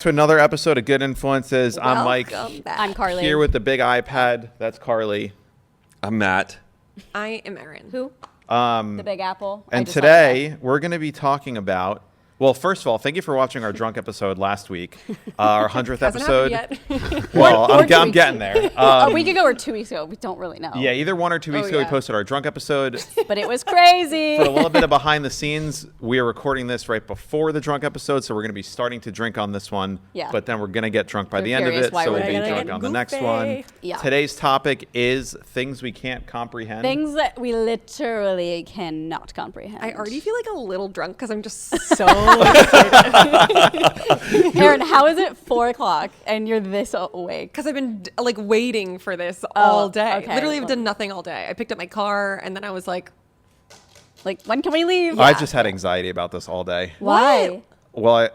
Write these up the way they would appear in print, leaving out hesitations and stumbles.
To another episode of Good Influences. I'm Mike. I'm Carly. Here with the big iPad. That's Carly. I'm Matt. I am Erin. Who? The Big Apple. And today we're going to be talking about. Well, first of all, thank you for watching our drunk episode last week, our 100th episode. Well, I'm getting there. A week ago or 2 weeks ago, we don't really know. Yeah, either 1 or 2 weeks ago we posted our drunk episode. But it was crazy. For a little bit of behind the scenes, we are recording this right before the drunk episode, so we're going to be starting to drink on this one. Yeah. But then we're going to get drunk by the end of curious it, why so we're we'll be gonna drunk get on the next one. Yeah. Today's topic is things we can't comprehend. Things that we literally cannot comprehend. I already feel like a little drunk because I'm just so Erin, how is it 4 o'clock and you're this awake? because I've been like waiting for this all day. okay. Literally, I've done nothing all day. I picked up my car and then I was like, when can we leave? I've just had anxiety about this all day. Why? Well,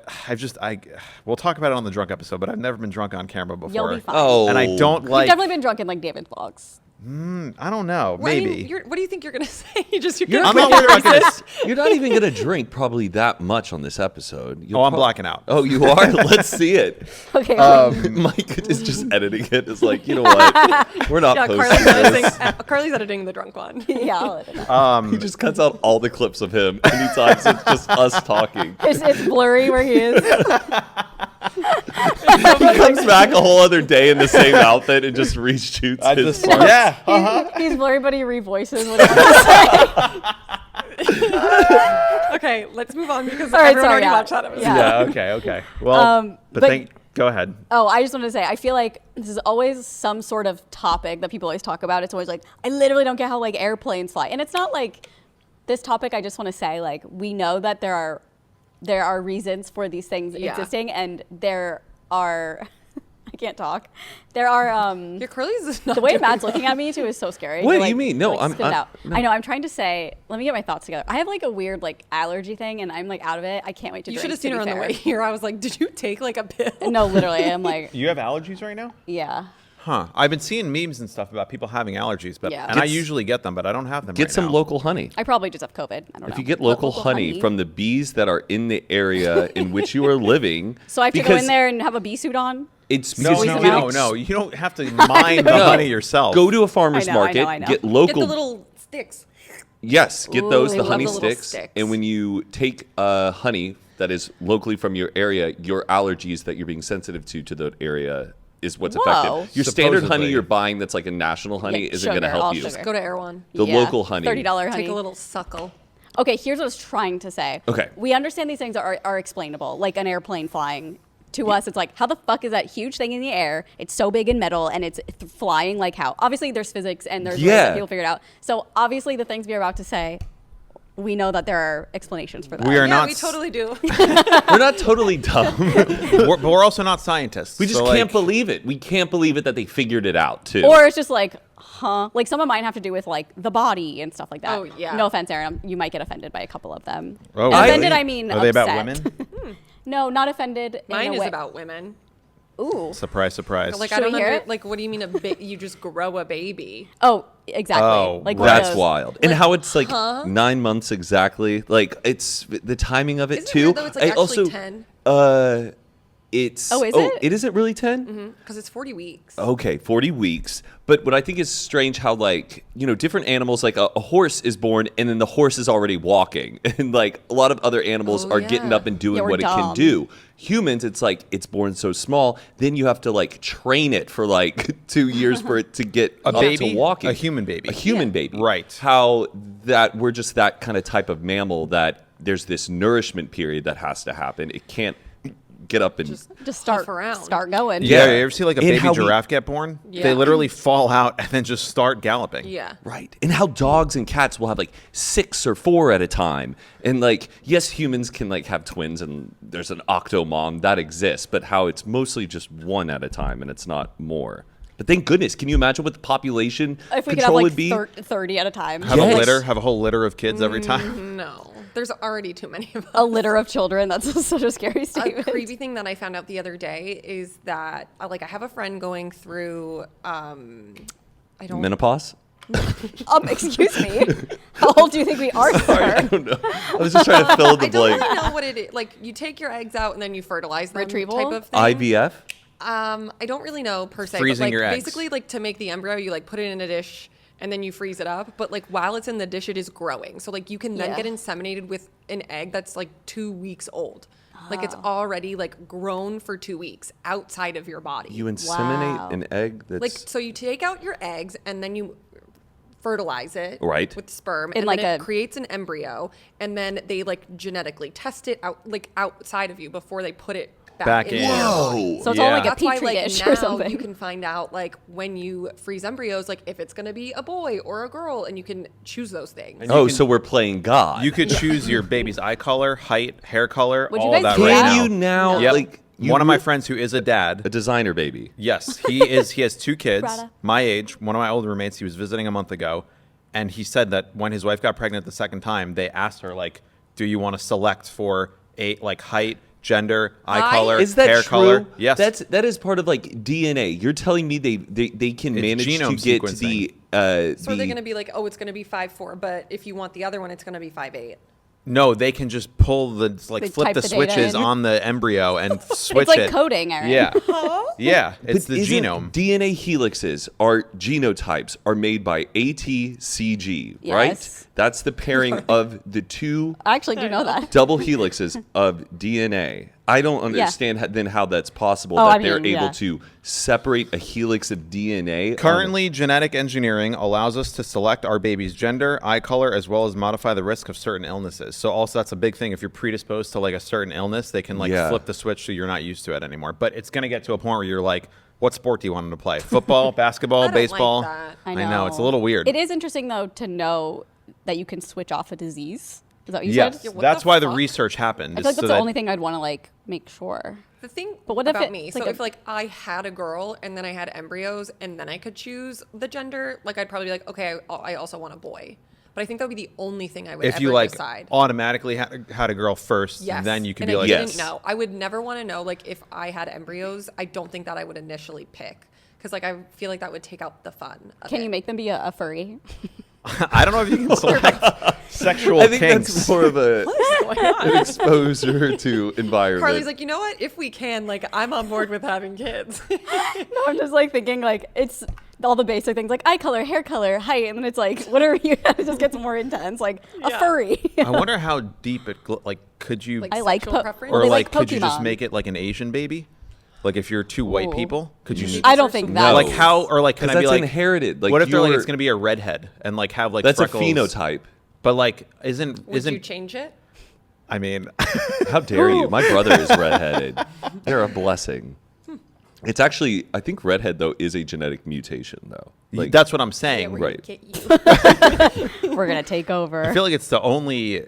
we'll talk about it on the drunk episode, but I've never been drunk on camera before. You'll be fine. Oh. And I don't You've like. definitely been drunk in like David vlogs. I don't know. well, I Maybe. mean, what do you think you're gonna say? You're I'm gonna not worried about this. You're not even gonna drink probably that much on this episode. I'm blacking out. Oh, you are? Let's see it. Okay. Mike is just editing it. It's like, you know what? We're not Yeah, posting this. Carly's editing the drunk one. yeah, I'll let it know. He just cuts out all the clips of him anytime, so it's just us talking. It's blurry where he is. He comes back a whole other day in the same outfit and just reshoots his parts. Yeah. Uh-huh. He's blurry, but he revoices what he wants to say. Okay, let's move on because All right, everyone sorry, already yeah. watched that episode. Yeah. Okay. Well, but- go ahead. Oh, I just wanted to say, I feel like this is always some sort of topic that people always talk about. It's always like, I literally don't get how like airplanes fly. And it's not like this topic. I just want to say, like, we know that there are reasons for these things existing, and there are. I can't talk. There are. Your Carly's not The way doing Matt's well. looking at me too is so scary. What You're do like- you mean? No, like, I'm- spit it out. no. I know. I'm trying to say. Let me get my thoughts together. I have like a weird like allergy thing, and I'm like out of it. I can't wait to. You drink, should have seen to her be on the fair. way here. I was like, did you take like a pill? No, literally, I'm like, You have allergies right now? yeah. Huh. I've been seeing memes and stuff about people having allergies, but Yeah. and I usually get them, but I don't have them. Get right some now. local honey. I probably just have COVID. I don't know. If you get What, local honey from the bees that are in the area in which you are living. So I have to go in there and have a bee suit on? It's No, because you them get out? no. You don't have to mine the honey yourself. Go to a farmer's I know, I market, know, I know. get Get local. the little sticks. Yes, get Ooh, those, I the love honey the little sticks. sticks. And when you take honey that is locally from your area, your allergies that you're being sensitive to the area is what's Whoa. effective. Your standard honey Supposedly. you're buying that's like a national honey Yeah, isn't going to sugar, all help you. sugar. Go to Erewhon. The Yeah. local honey. $30 honey. Take a little suckle. Okay, here's what I was trying to say. Okay. We understand these things are explainable, like an airplane flying. To us, it's like, how the fuck is that huge thing in the air? It's so big and metal, and it's flying like how? Obviously, there's physics, and there's ways that people figure it out. So obviously, the things we're about to say, we know that there are explanations for that. We are Yeah, not. we totally do. We're not totally dumb. But we're also not scientists. We just so, can't believe it. We can't believe it that they figured it out, too. Or it's just like, huh? Like some of mine have to do with like the body and stuff like that. Oh, yeah. No offense, Aaron. You might get offended by a couple of them. Oh, And really? offended, I mean, Are they about upset. women? No, not offended. Mine in a is way. about women. Ooh. Surprise, surprise. Like Should I don't we hear know. it? Like what do you mean you just grow a baby? Oh, exactly. Oh, like one of That's those- wild. And how it's like 9 months exactly. Like it's the timing of it Isn't it too. weird, though? It's, like, I actually also 10? It's Oh, is it? It isn't really 10? Because it's 40 weeks. Okay, 40 weeks. But what I think is strange how like, different animals like a horse is born and then the horse is already walking. And like a lot of other animals Oh, are getting yeah. up and doing Yeah, we're what it can dumb. do. Humans, it's like it's born so small, then you have to like train it for like 2 years for it to get A up baby? to walking. A human baby. A human baby. Right. How that we're just that kind of type of mammal that there's this nourishment period that has to happen. It can't get up and Just start Huff around. Start going. Yeah, you ever see like a And baby how we- giraffe get born? Yeah. They literally fall out and then just start galloping. Yeah. Right. And how dogs and cats will have like 6 or 4 at a time. And like, yes, humans can like have twins and there's an octomom that exists, but how it's mostly just one at a time and it's not more. But thank goodness, can you imagine what the population If we could have control like would be? 30 at a time. Have Yes. a litter, have a whole litter of kids every time. No, there's already too many of us. A litter of children. That's such a scary A statement. creepy thing that I found out the other day is that I have a friend going through I don't Menopause? Excuse me. How old do you think we are, I sir? don't know. I was just trying to fill the I don't blank. really know what it is. Like, you take your eggs out and then you fertilize them Retrieval? type of thing. IVF? I don't really know per se. Freezing but like, your eggs. basically, like, to make the embryo, you like put it in a dish and then you freeze it up. But like while it's in the dish, it is growing. So like you can then Yeah. get inseminated with an egg that's like 2 weeks old. Like it's Oh. already like grown for 2 weeks outside of your body. You inseminate Wow. an egg that's like, so you take out your eggs and then you fertilize it Right. with sperm In and like then it a- creates an embryo and then they like genetically test it out like outside of you before they put it back Back in in. your Whoa. body. So it's Yeah. all like a That's why petri like dish now or something. you can find out like when you freeze embryos like if it's going to be a boy or a girl and you can choose those things. And Oh, can- so we're playing God. You could choose your baby's eye color, height, hair color, Would you all of guys that do right that? now. Can you now? Yep. Like you One of my would- friends who is a a dad. designer baby. Yes, he is. He has 2 kids, Brada. my age. One of my old roommates. He was visiting a month ago, and he said that when his wife got pregnant the second time, they asked her like, "Do you want to select for like height, gender, eye Height? color, Is that hair true? color?" Yes, that is part of like DNA. You're telling me they can It's manage to genome get to the So are they going to be like, oh, it's going to be 5'4", but if you want the other one, it's going to be 5'8"? No, they can just pull the They flip type the the data switches in. on the embryo and switch It's like it. coding, Aaron. Yeah, yeah, it's But the isn't genome. DNA helixes are genotypes are made by ATCG, Yes. right? That's the pairing of the 2 I actually do know that. double helixes of DNA. I don't understand then how that's possible Oh, that I they're mean, able yeah. to separate a helix of DNA. on- Currently, genetic engineering allows us to select our baby's gender, eye color, as well as modify the risk of certain illnesses. So also that's a big thing. If you're predisposed to like a certain illness, they can like Yeah. flip the switch so you're not used to it anymore. But it's going to get to a point where you're like, what sport do you want them to play? Football, basketball, I don't like baseball? that. I know. It's a little weird. It is interesting though to know that you can switch off a disease. Is that what you Yes, said? what that's the why the fuck? research happened. I feel like so that's the that- only thing I'd want to like make sure. The thing But what if about it- me, it's so like a- if like I had a girl and then I had embryos and then I could choose the gender, like I'd probably be like, okay, I also want a boy. But I think that would be the only thing I would if ever you like decide. automatically had a girl first, Yes. then you could and be I like, Yes. didn't know. I would never want to know like if I had embryos. I don't think that I would initially pick because like I feel like that would take out the fun. Of Can it. you make them be a furry? I don't know if you can select sexual I think kinks. that's more of an exposure to environment. Carly's like, you know what? If we can, like, I'm on board with having kids. No, I'm just like thinking like it's all the basic things like eye color, hair color, height, and then it's like whatever you it just gets more intense, like a Yeah. furry. I wonder how deep it like could you Like I like sexual po- preference? or they like like could you just Pokemon. make it like an Asian baby? Like if you're 2 white Ooh. people, could you? I don't think that. No. Like how or like can I Because be that's like inherited. Like what if they're like you're- it's gonna be a redhead and like have like that's freckles, a phenotype. But like isn't Would isn't you change it? I mean How dare you? My brother is redheaded. They're a blessing. It's actually, I think redhead though is a genetic mutation though. Like that's what I'm saying. we're right. gonna get you. We're gonna take over. I feel like it's the only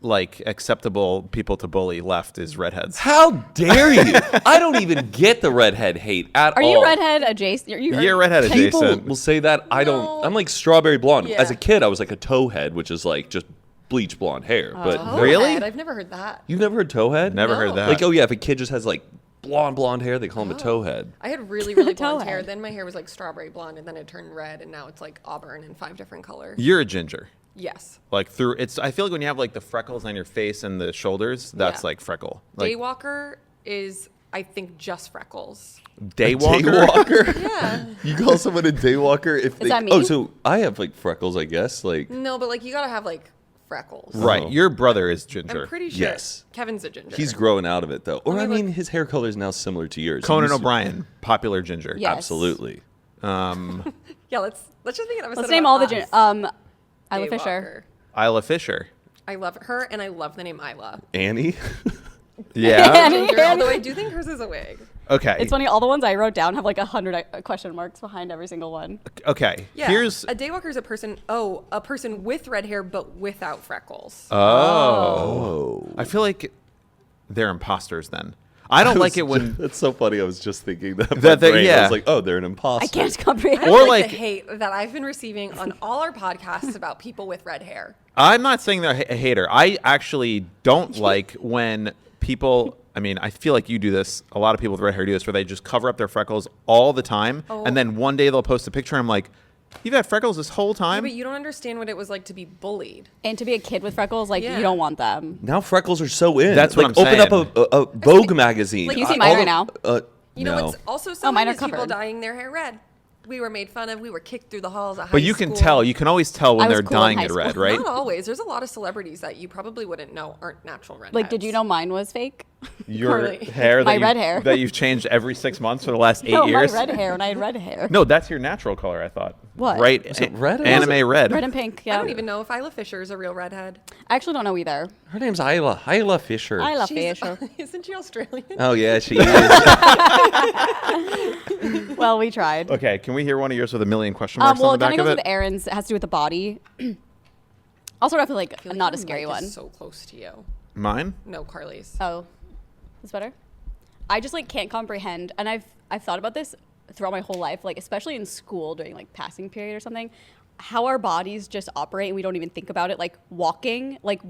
like acceptable people to bully left is redheads. how dare you? I don't even get the redhead hate at Are all. you redhead adjacent? You're redhead People adjacent. will say that. I don't. No. I'm like strawberry blonde. Yeah. As a kid, I was like a towhead, which is like just bleach blonde hair. But Oh, Really? Ed, I've never heard that. you've never heard towhead? Never No. heard that. Like, oh yeah, if a kid just has like blonde hair, they call him a towhead. I had really, really blonde Towhead. hair. Then my hair was like strawberry blonde, and then it turned red, and now it's like auburn in 5 different colors. You're a ginger. Yes. Like through it's I feel like when you have like the freckles on your face and the shoulders, that's Yeah. like freckle. Like Daywalker is, I think, just freckles. daywalker. Daywalker? Yeah. You call someone a daywalker if they? that me? Oh, so I have like freckles, I guess. Like No, but like you gotta have like freckles. Right. Oh. Your brother is ginger. I'm pretty sure. Yes. Kevin's a ginger. he's growing out of it though. Or me I mean, look. his hair color is now similar to yours. Conan He used to- O'Brien, popular ginger. Yeah. Yes. Absolutely. Yeah, let's just make an episode. Let's name about all the us. Isla Fisher. Daywalker. Isla Fisher. I love her, and I love the name Isla. Annie. Yeah. Annie. Ginger, although I do think hers is a wig. Okay. It's funny. All the ones I wrote down have like 100 question marks behind every single one. Okay. Yeah. Here's a daywalker is a person with red hair but without freckles. Oh. I feel like they're imposters then. I don't like it when That's so funny. I was just thinking that. in my That they- brain. I yeah. was like, oh, they're an imposter. I can't comprehend. I Or don't like- the hate that I've been receiving on all our podcasts about people with red hair. I'm not saying they're a hater. I actually don't like when people. I mean, I feel like you do this. A lot of people with red hair do this, where they just cover up their freckles all the time, and then one day they'll post a picture. And I'm like, You've had freckles this whole Yeah, time? but you don't understand what it was like to be bullied. And to be a kid with freckles, like, Yeah. you don't want them. Now freckles are so in. That's what like, I'm open saying. up a Vogue magazine. Like, you see I- mine all right the- now? You know no. what's also so mine are is people covered. dyeing their hair red. We were made fun of. We were kicked through the halls at high But you can school. tell. You can always tell when I was they're cool in dyeing high it red, school. right? Not always. There's a lot of celebrities that you probably wouldn't know aren't natural redheads. Like, did you know mine was fake? Your Carly. hair, My that red you, hair. that you've changed every 6 months for the last 8 No, years. my red hair when I had red hair. No, that's your natural color. I thought. What? Right? Was it red or was Anime red. Red and pink, yeah. I don't even know if Isla Fisher is a real redhead. I actually don't know either. Her name's Isla Fisher. I love She's- facial. Isn't she Australian? Oh yeah, she is. Well, we tried. Okay, can we hear one of yours with a million question marks Well, on it the kind back of of goes it? with Aaron's. It has to do with the body. I'll start off with like, I feel like not a your scary mic one. is so close to you. Mine? No, Carly's. Oh, that's better. I just like can't comprehend, and I've thought about this throughout my whole life, like especially in school during like passing period or something, how our bodies just operate and we don't even think about it. Like walking, like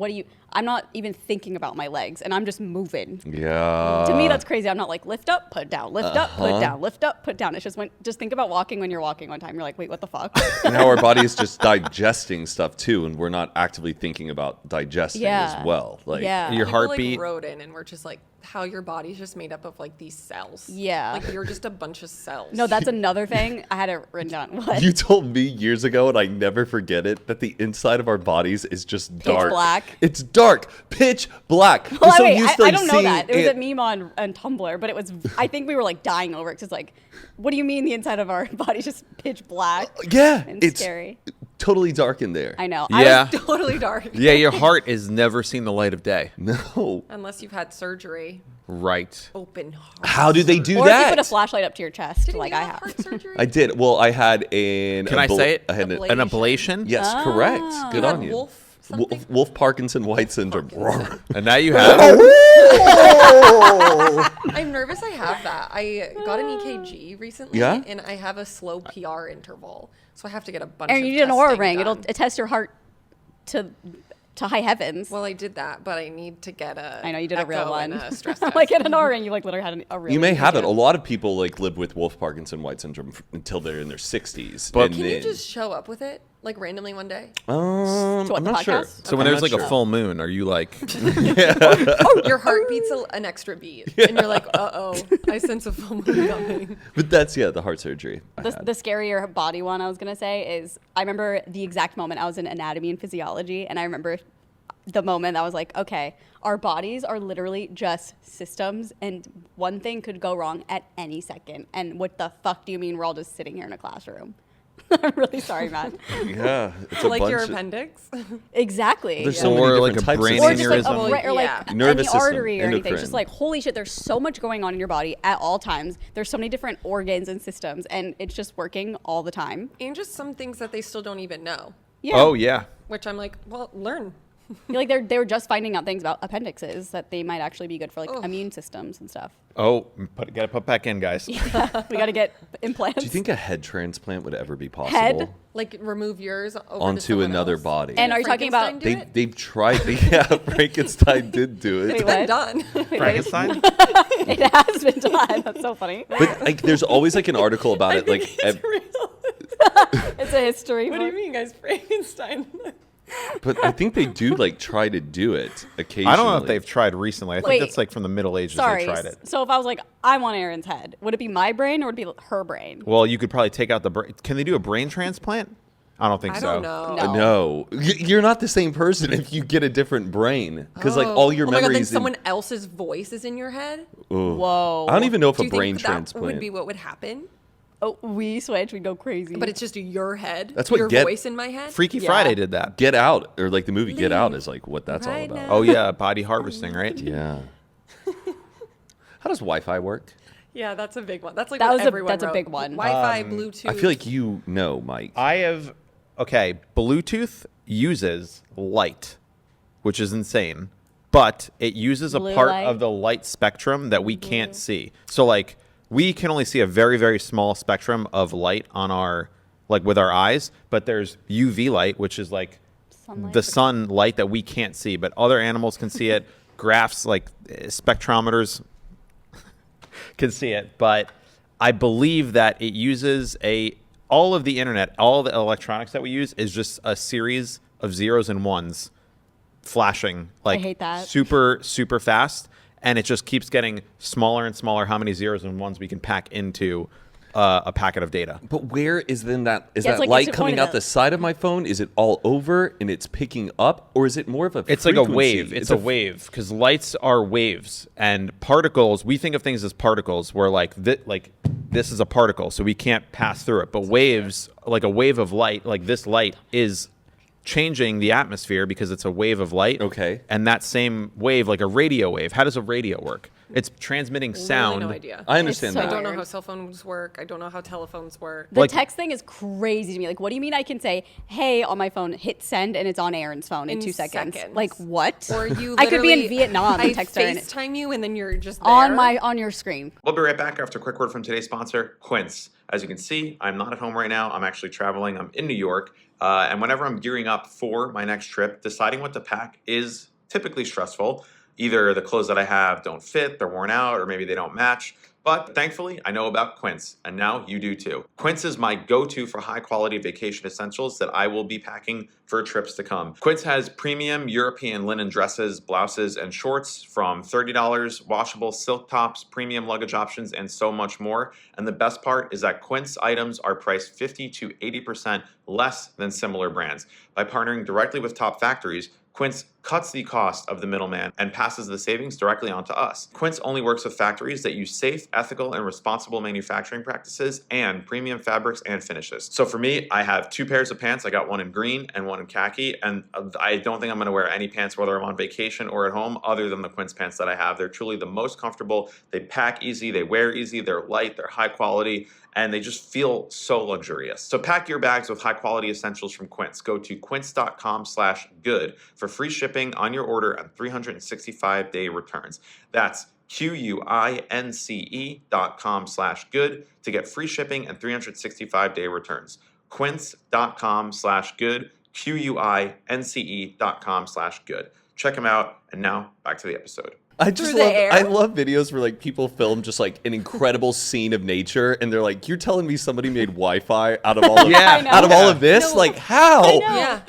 I'm not even thinking about my legs, and I'm just moving. Yeah. To me, that's crazy. I'm not like lift up, put down, lift up, put down, lift up, put down. It's just think about walking when you're walking one time. You're like, wait, what the fuck? And how our body is just digesting stuff too, and we're not actively thinking about digesting Yeah. as well. Like, Yeah. Your People, heartbeat. like, wrote in and we're just like, how your body's just made up of like these cells. Yeah. Like you're just a bunch of cells. No, that's another thing. I had it written down. What? You told me years ago, and I never forget it, that the inside of our bodies is just dark. black. It's dark, pitch black. Well, We're so wait, used I to, like, don't know seeing that. It was it- a meme on Tumblr, but it was. I think we were like dying over it because like, what do you mean the inside of our body's just pitch black? Yeah, and it's scary. totally dark in there. I know. Yeah. totally dark. Yeah, your heart has never seen the light of day. No. Unless you've had surgery. Right. Open heart. How do they do Or if that? you put a flashlight up to your chest, Didn't like you I have have. heart surgery? I did. Well, I had an. Can I say it? I had Ablation. An ablation? Yes, correct. Good You had on you. Wolf something? Wolf Parkinson White syndrome. Parkinson. And now you have. I'm nervous I have that. I got an EKG recently, Yeah? and I have a slow PR interval, so I have to get a bunch And of you need an aura testing ring. done. It'll test your heart to high heavens. Well, I did that, but I need to get a. I know you did a real echo one. and a stress I'm test. like, get an aura ring. You like literally had a real. You may have it. A EKG. lot of people like live with Wolf Parkinson White syndrome until they're in their 60s. But- and Can you then- just show up with it, like randomly one day? To what, I'm the not sure. podcast? So when I'm there's not like a sure. full moon, are you like, Your heart beats an extra beat, and you're like, "Uh-oh, I sense a full moon coming." But that's the heart surgery. I The had. scarier body one I was gonna say is I remember the exact moment I was in anatomy and physiology, and I remember the moment I was like, okay, our bodies are literally just systems, and one thing could go wrong at any second. And what the fuck do you mean we're all just sitting here in a classroom? I'm really sorry, man. Yeah, it's a Like bunch your of- appendix. Exactly. There's so many Or different like a types brain of or just like, aneurysm. or like Yeah. Nervous any system, artery or anything. It's endocrine. just like, holy shit, there's so much going on in your body at all times. There's so many different organs and systems, and it's just working all the time. And just some things that they still don't even know, Yeah. oh yeah, which I'm like, well, learn. Like they were just finding out things about appendixes that they might actually be good for like Ugh. immune systems and stuff. oh, gotta put back in, guys. We got to get implants. Do you think a head transplant would ever be possible? Head? Like remove yours over to Onto someone another else. body. And are you talking about- Frankenstein do it? They've tried. Yeah, Frankenstein did do it. Wait, It's been what? done. Frankenstein. It has been done. That's so funny. But like, there's always like an article about I it. Like, think it's real. It's a history. What do you book. mean, guys? Frankenstein. but I think they do like try to do it occasionally. I don't know if they've tried recently. I think Wait. that's like from the Middle Ages Sorry. they tried it. So if I was like, I want Aaron's head, would it be my brain or would it be her brain? Well, you could probably take out the brain. Can they do a brain transplant? I don't think I so. don't know. No. No, you're not the same person if you get a different brain because like all your oh my God, then memories. someone else's voice is in your head. Whoa. I don't even know if Do a you brain think that transplant. would be what would happen? Oh, we switch. We go crazy. But it's just your head. That's what your Get- voice in my head. Freaky Yeah. Friday did that. Get Out or like the movie Get Out Leave is like what that's all right about. now. Oh yeah, body harvesting, right? Yeah. How does Wi-Fi work? Yeah, that's a big one. That's like That what was a- everyone that's a wrote. big one. Wi-Fi, Bluetooth. I feel like you know, Mike. I have. Okay, Bluetooth uses light, which is insane, but it uses a Blue part light? of the light spectrum that we can't see. So like we can only see a very very small spectrum of light on our like with our eyes, but there's UV light, which is like Sunlight. the sunlight that we can't see, but other animals can see it. Graphs like spectrometers can see it, but I believe that it uses a all of the internet, all the electronics that we use is just a series of zeros and ones flashing like hate that. super, super fast. And it just keeps getting smaller and smaller how many zeros and ones we can pack into a packet of data. But where is then that? Is Yeah, that it's like light it's coming pointed out at- the side of my phone? Is it all over and it's picking up, or is it more of a? It's like a frequency? wave. It's a wave because lights are waves and particles. We think of things as particles, where like this is a particle, so we can't pass through it. But waves, like a wave of light, like this light is changing the atmosphere because it's a wave of light. Okay. And that same wave, like a radio wave. How does a radio work? It's transmitting sound. Literally no idea. I understand so that. I don't know weird. how cell phones work. I don't know how telephones work. The Like- text thing is crazy to me. Like, what do you mean I can say, hey, on my phone, hit send, and it's on Aaron's phone in In 2 seconds? seconds. Like, what? Or you I could be in literally- Vietnam I and text her and FaceTime you and then you're just there. on your screen. We'll be right back after a quick word from today's sponsor, Quince. As you can see, I'm not at home right now. I'm actually traveling. I'm in New York. And whenever I'm gearing up for my next trip, deciding what to pack is typically stressful. Either the clothes that I have don't fit, they're worn out, or maybe they don't match. But thankfully, I know about Quince, and now you do too. Quince is my go-to for high-quality vacation essentials that I will be packing for trips to come. Quince has premium European linen dresses, blouses, and shorts from $30, washable silk tops, premium luggage options, and so much more. And the best part is that Quince items are priced 50 to 80% less than similar brands. By partnering directly with top factories, Quince cuts the cost of the middleman and passes the savings directly on to us. Quince only works with factories that use safe, ethical, and responsible manufacturing practices and premium fabrics and finishes. So for me, I have 2 pairs of pants. I got one in green and one in khaki, and I don't think I'm gonna wear any pants, whether I'm on vacation or at home, other than the Quince pants that I have. They're truly the most comfortable. They pack easy, they wear easy, they're light, they're high quality, and they just feel so luxurious. So pack your bags with high quality essentials from Quince. Go to quince.com/good for free shipping on your order and 365-day returns. That's QUINCE.com/good to get free shipping and 365-day returns. Quince.com/good, QUINCE.com/good. Check them out. And now back to the episode. I just Through the love. air? I love videos where like people film just like an incredible scene of nature, and they're like, "You're telling me somebody made Wi-Fi out of all of Yeah. I know. out of all of this? No. Like how?" I know. Yeah.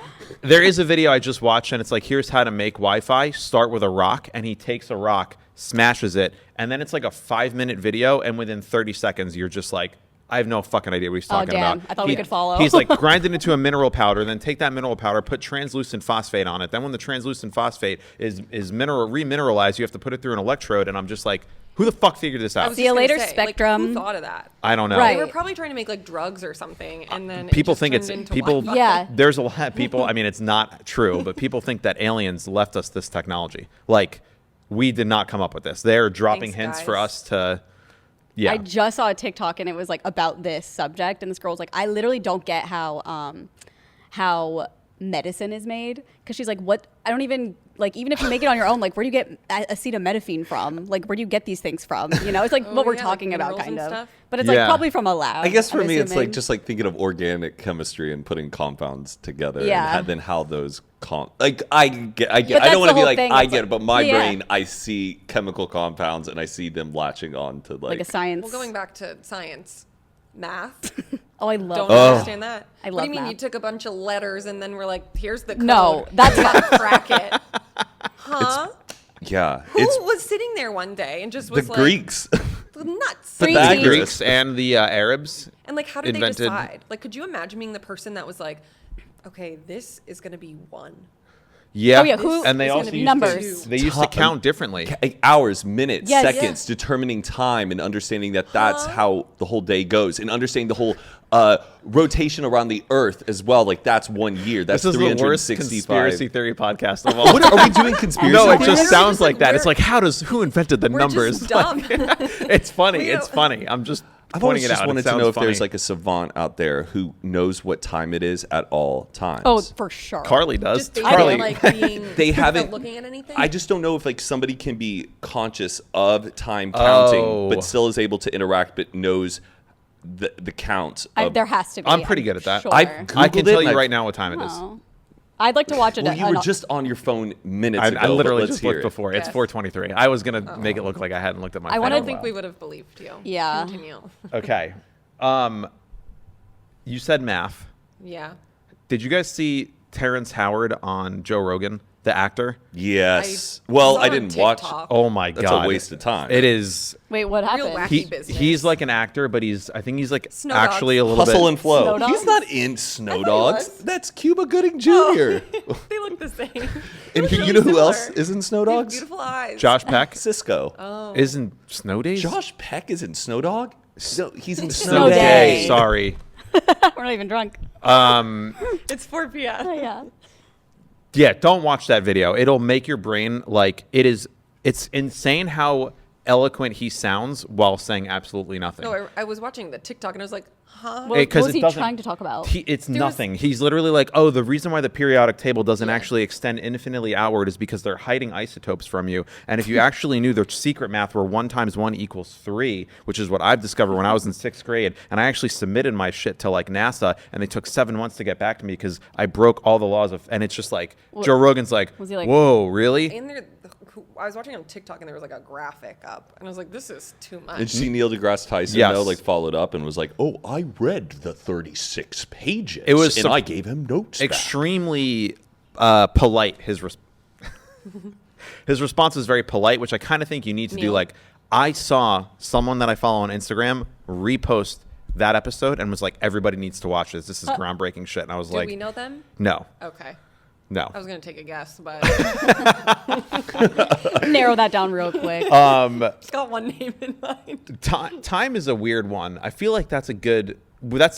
There is a video I just watched, and it's like, here's how to make Wi-Fi. Start with a rock, and he takes a rock, smashes it, and then it's like a 5-minute video, and within 30 seconds, you're just like, I have no fucking idea what he's talking damn. about. I thought we could follow. He's like, grind it into a mineral powder, then take that mineral powder, put translucent phosphate on it. Then when the translucent phosphate is remineralized, you have to put it through an electrode, and I'm just like, who the fuck figured this I out? was See just you gonna later, say, like, Spectrum. who thought of that? I don't know. Right. They were probably trying to make like drugs or something, and then People it just think turned it's into people. Wi-Fi. Yeah. There's a lot of people. I mean, it's not true, but people think that aliens left us this technology. Like, we did not come up with this. They're dropping Thanks, hints for guys. us to. Yeah. I just saw a TikTok and it was like about this subject, and this girl was like, I literally don't get how medicine is made, because she's like, what? I don't even like, even if you make it on your own, like, where do you get acetaminophen from? Like, where do you get these things from? You know, it's like Oh, what we're yeah, like talking about, minerals kind and of. stuff? But it's like Yeah. probably from a lab. I guess for I'm me, it's like assuming. just like thinking of organic chemistry and putting compounds together. Yeah. And then how those like I get. I that's don't want the to be whole like thing. I It's get like- it, but my yeah. brain, I see chemical compounds and I see them latching on to like a science. Well, going back to science, math. Oh, I love Don't that. understand that. I What love do you mean math. you took a bunch of letters and then we're like, here's the code. No, that's You gotta crack it. Huh? Yeah, Who it's was sitting there one day and just the was like, Greeks. nuts? Three bag Ds. The Greeks and the Arabs. And like, how did invented- they decide? Like, could you imagine being the person that was like, okay, this is gonna be 1. Yeah. Oh, yeah, who- and they It's also gonna be used numbers. To, they used to count differently. Hours, minutes, Yes. seconds, Yeah. determining time and understanding that that's how the whole day goes, and understanding the whole rotation around the Earth as well. Like that's 1 year. That's This is the worst 365. conspiracy theory podcast of all. What are we doing? Conspiracy? No, it We're just just sounds like, like that. It's we're- like, who invented the We're numbers? just dumb. It's funny. We It's don't- funny. I'm just I've pointing always it just out. It wanted to sounds know if funny. there's like a savant out there who knows what time it is at all times. Oh, for sure. Carly does. Just based Carly. on like being They without haven't- looking at anything. I just don't know if like somebody can be conscious of time counting, Oh. but still is able to interact, but knows the count. Of, There has to be. I'm pretty good at that. Sure. I've I can Googled it tell and you I've- right now what time it is. Oh. I'd like to watch it. well, you were just on your phone minutes ago. I but literally let's just hear looked it. before. It's Yes. 4:23. I was gonna make it look like I hadn't looked at my phone. wanna I in a don't think while. we would have believed you. Yeah. Continue. Okay. You said math. Yeah. Did you guys see Terrence Howard on Joe Rogan, the actor? Yes. I Well, saw I on didn't watch. TikTok. Oh my That's god, a waste of time. It is. Wait, what Real happened? wacky business. He's like an actor, but I think he's like Snow actually Dogs. a little Hustle bit. and Flow. Snow He's Dogs? not in Snow thought he Dogs. was. That's Cuba Gooding Jr. They look the same. And They you look know really who else similar. is in Snow They have Dogs? beautiful eyes. Josh Peck Cisco. Oh. isn't Snow Days. Josh Peck is in Snow Dog? No, he's in Snow Snow Day. Day. Sorry. We're not even drunk. It's 4 p.m. Oh, yeah. Yeah, don't watch that video. It'll make your brain like it is. It's insane how eloquent he sounds while saying absolutely nothing. No, I was watching the TikTok and I was like, huh? What, Because what was it he doesn't- trying to talk about? It's There was- nothing. He's literally like, oh, the reason why the periodic table doesn't Yeah. actually extend infinitely outward is because they're hiding isotopes from you. And if you actually knew the secret math where 1 × 1 = 3, which is what I've discovered when I was in 6th grade, and I actually submitted my shit to like NASA, and they took 7 months to get back to me because I broke all the laws of. And it's just like Joe Rogan's like, Was he like- whoa, really? And there, I was watching on TikTok and there was like a graphic up, and I was like, this is too much. Did you see Neil deGrasse Tyson Yes. though, like followed up and was like, "Oh, I read the 36 pages, It was and sup- I gave him notes." back." Extremely polite. His response was very polite, which I kind of think you need to do. Neil. Like, I saw someone that I follow on Instagram repost that episode and was like, everybody needs to watch this. This is groundbreaking shit. And I was Do like, we know them? no, Okay. no. I was going to take a guess, but Narrow that down real quick. just got one name in mind. Time is a weird one. I feel like that's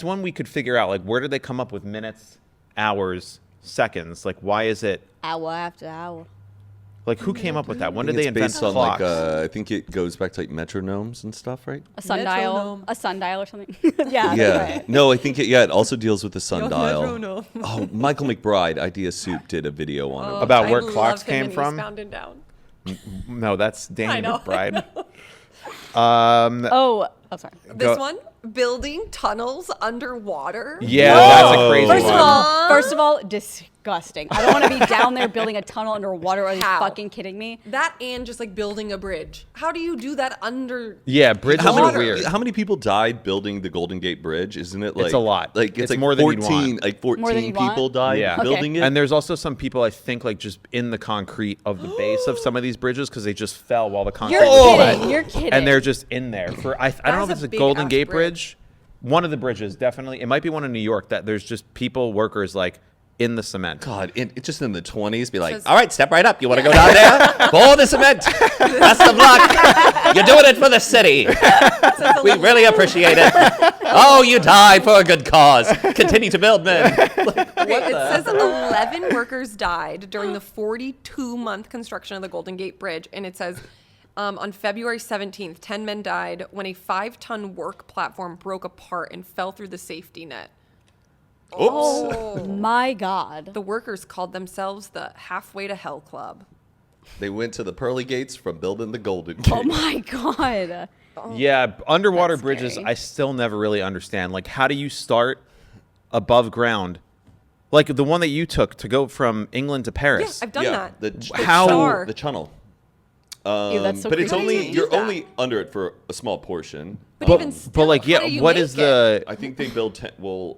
one we could figure out. Like, where did they come up with minutes, hours, seconds? Like, why is it? Hour after hour. Like, who came up with that? When I did think they it's invent based on like clocks? I think it goes back to like metronomes and stuff, right? A sundial. Metronome. A sundial or something. yeah. Yeah. That's right. No, I think it also deals with the sundial. metronome. Oh, Michael McBride, Idea Soup, did a video on it. About where I clocks love him came and from? He's found and down. No, that's I Danny know. McBride. Oh, sorry. This one, building tunnels underwater. Yeah, that's a crazy First one. of all, disgusting. I don't want to be down there building a tunnel underwater. Are you How? fucking kidding me? That and just like building a bridge. How do you do that under? Yeah, bridges How are many, weird. how many people died building the Golden Gate Bridge? Isn't it like It's a lot. Like It's like more than you'd 14, want. like More than 14 you'd want? people died Yeah. Okay. building it. And there's also some people, I think, like just in the concrete of the base of some of these bridges because they just fell while the concrete You're was kidding. wet. You're kidding. And they're just in there. I don't know if is it's a a Golden big-ass Gate bridge. Bridge. One of the bridges, definitely. It might be one in New York that there's just people, workers, like in the cement. God, it just in the 20s, be like, Says- all right, step right up. You want to go down there? Pour the cement. Best of luck. You're doing it for the city. We really appreciate it. Oh, you die for a good cause. Continue to build, men. Okay, it says 11 workers died during the 42-month construction of the Golden Gate Bridge, and it says on February 17th, 10 men died when a 5-ton work platform broke apart and fell through the safety net. Oops. Oh. My God. The workers called themselves the Halfway to Hell Club. They went to the pearly gates from building the Golden Gate. Oh my God. Yeah, underwater That's bridges, scary. I still never really understand. Like, how do you start above ground? Like the one that you took to go from England to Yeah, Paris. I've done that. The How- tunnel, the tunnel. Ew, that's so but it's creepy. only How do you do you're that? only under it for a small portion. But even still, like, how yeah, do you what make is it? the? I think they build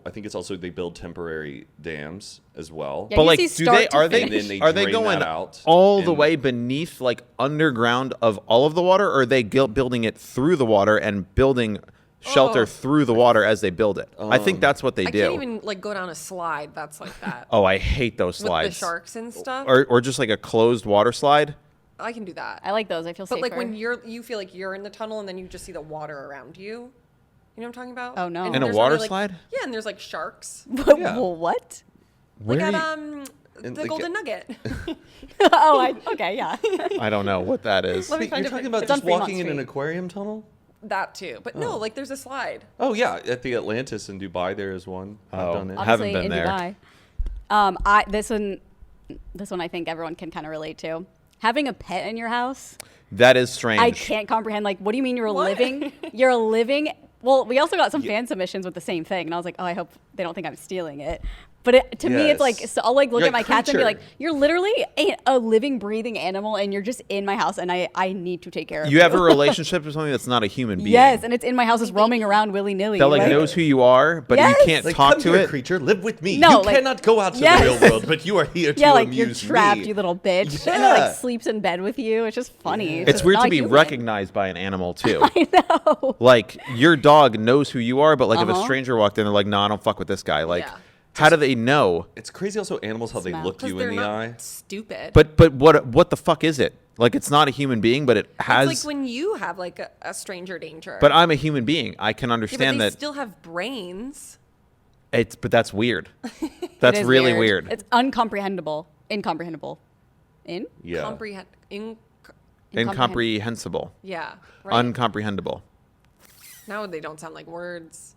I think it's also they build temporary dams as well. Yeah, But you like, see do start they to are they finish. And then they are they drain going that out all the and- way beneath, like underground of all of the water, or are they building it through the water and building shelter Oh. through the water as they build it? I think that's what they I do. can't even like go down a slide that's like that. Oh, I hate those With slides. the sharks and stuff. Or just like a closed water slide. I can do that. I like those. I feel But safer. like when you feel like you're in the tunnel and then you just see the water around you. You know what I'm talking about? Oh, no. And In a there's water like- slide? Yeah, and there's like sharks. Yeah. What? Where Like are at you- And, the like, Golden Nugget. Oh, okay, yeah. I don't know what that is. Let me Wait, find you're a talking pic- about It's on just Fremont walking in an Street. aquarium tunnel? That too. But no, like there's a slide. Oh yeah, at the Atlantis in Dubai there is one. I've Oh. done it. I haven't Obviously been in there. Dubai. This one I think everyone can kind of relate to. Having a pet in your house, That is strange. I can't comprehend. Like, what do you mean you're What? living? You're living. Well, we also got some fan submissions with the same thing, and I was like, oh, I hope they don't think I'm stealing it. But to me, it's like, Yes. so I'll like look You're at my a cats and be creature. like, you're literally a living, breathing animal, and you're just in my house, and I need to take care of you. You have a relationship with something that's not a human being. Yes, and it's in my house, it's roaming around willy nilly. that like knows who you are, but Yes. you can't Like, talk come to here, it. creature, live with me. No, You like- cannot go out to Yes. the real world, but you are here to Yeah, like amuse you're trapped, me. you little bitch. Yeah. And it like sleeps in bed with you. It's just funny. It's just weird not to be human. recognized by an animal too. I know. Like your dog knows who you are, but like if a Uh-huh. stranger walked in, they're like, "No, I don't fuck with this guy." Like, Yeah. how do they know? It's crazy also animals how they Smell. look Because you they're in the not eye. stupid. But what the fuck is it? Like it's not a human being, but it has. it's like when you have like a stranger danger. But I'm a human being. I can yeah, but understand they that. still have brains. But that's weird. It That's is really weird. It's uncomprehendable. Incomprehensible. Yeah. Incomprehensible. Yeah. Right. Uncomprehendable. Now they don't sound like words.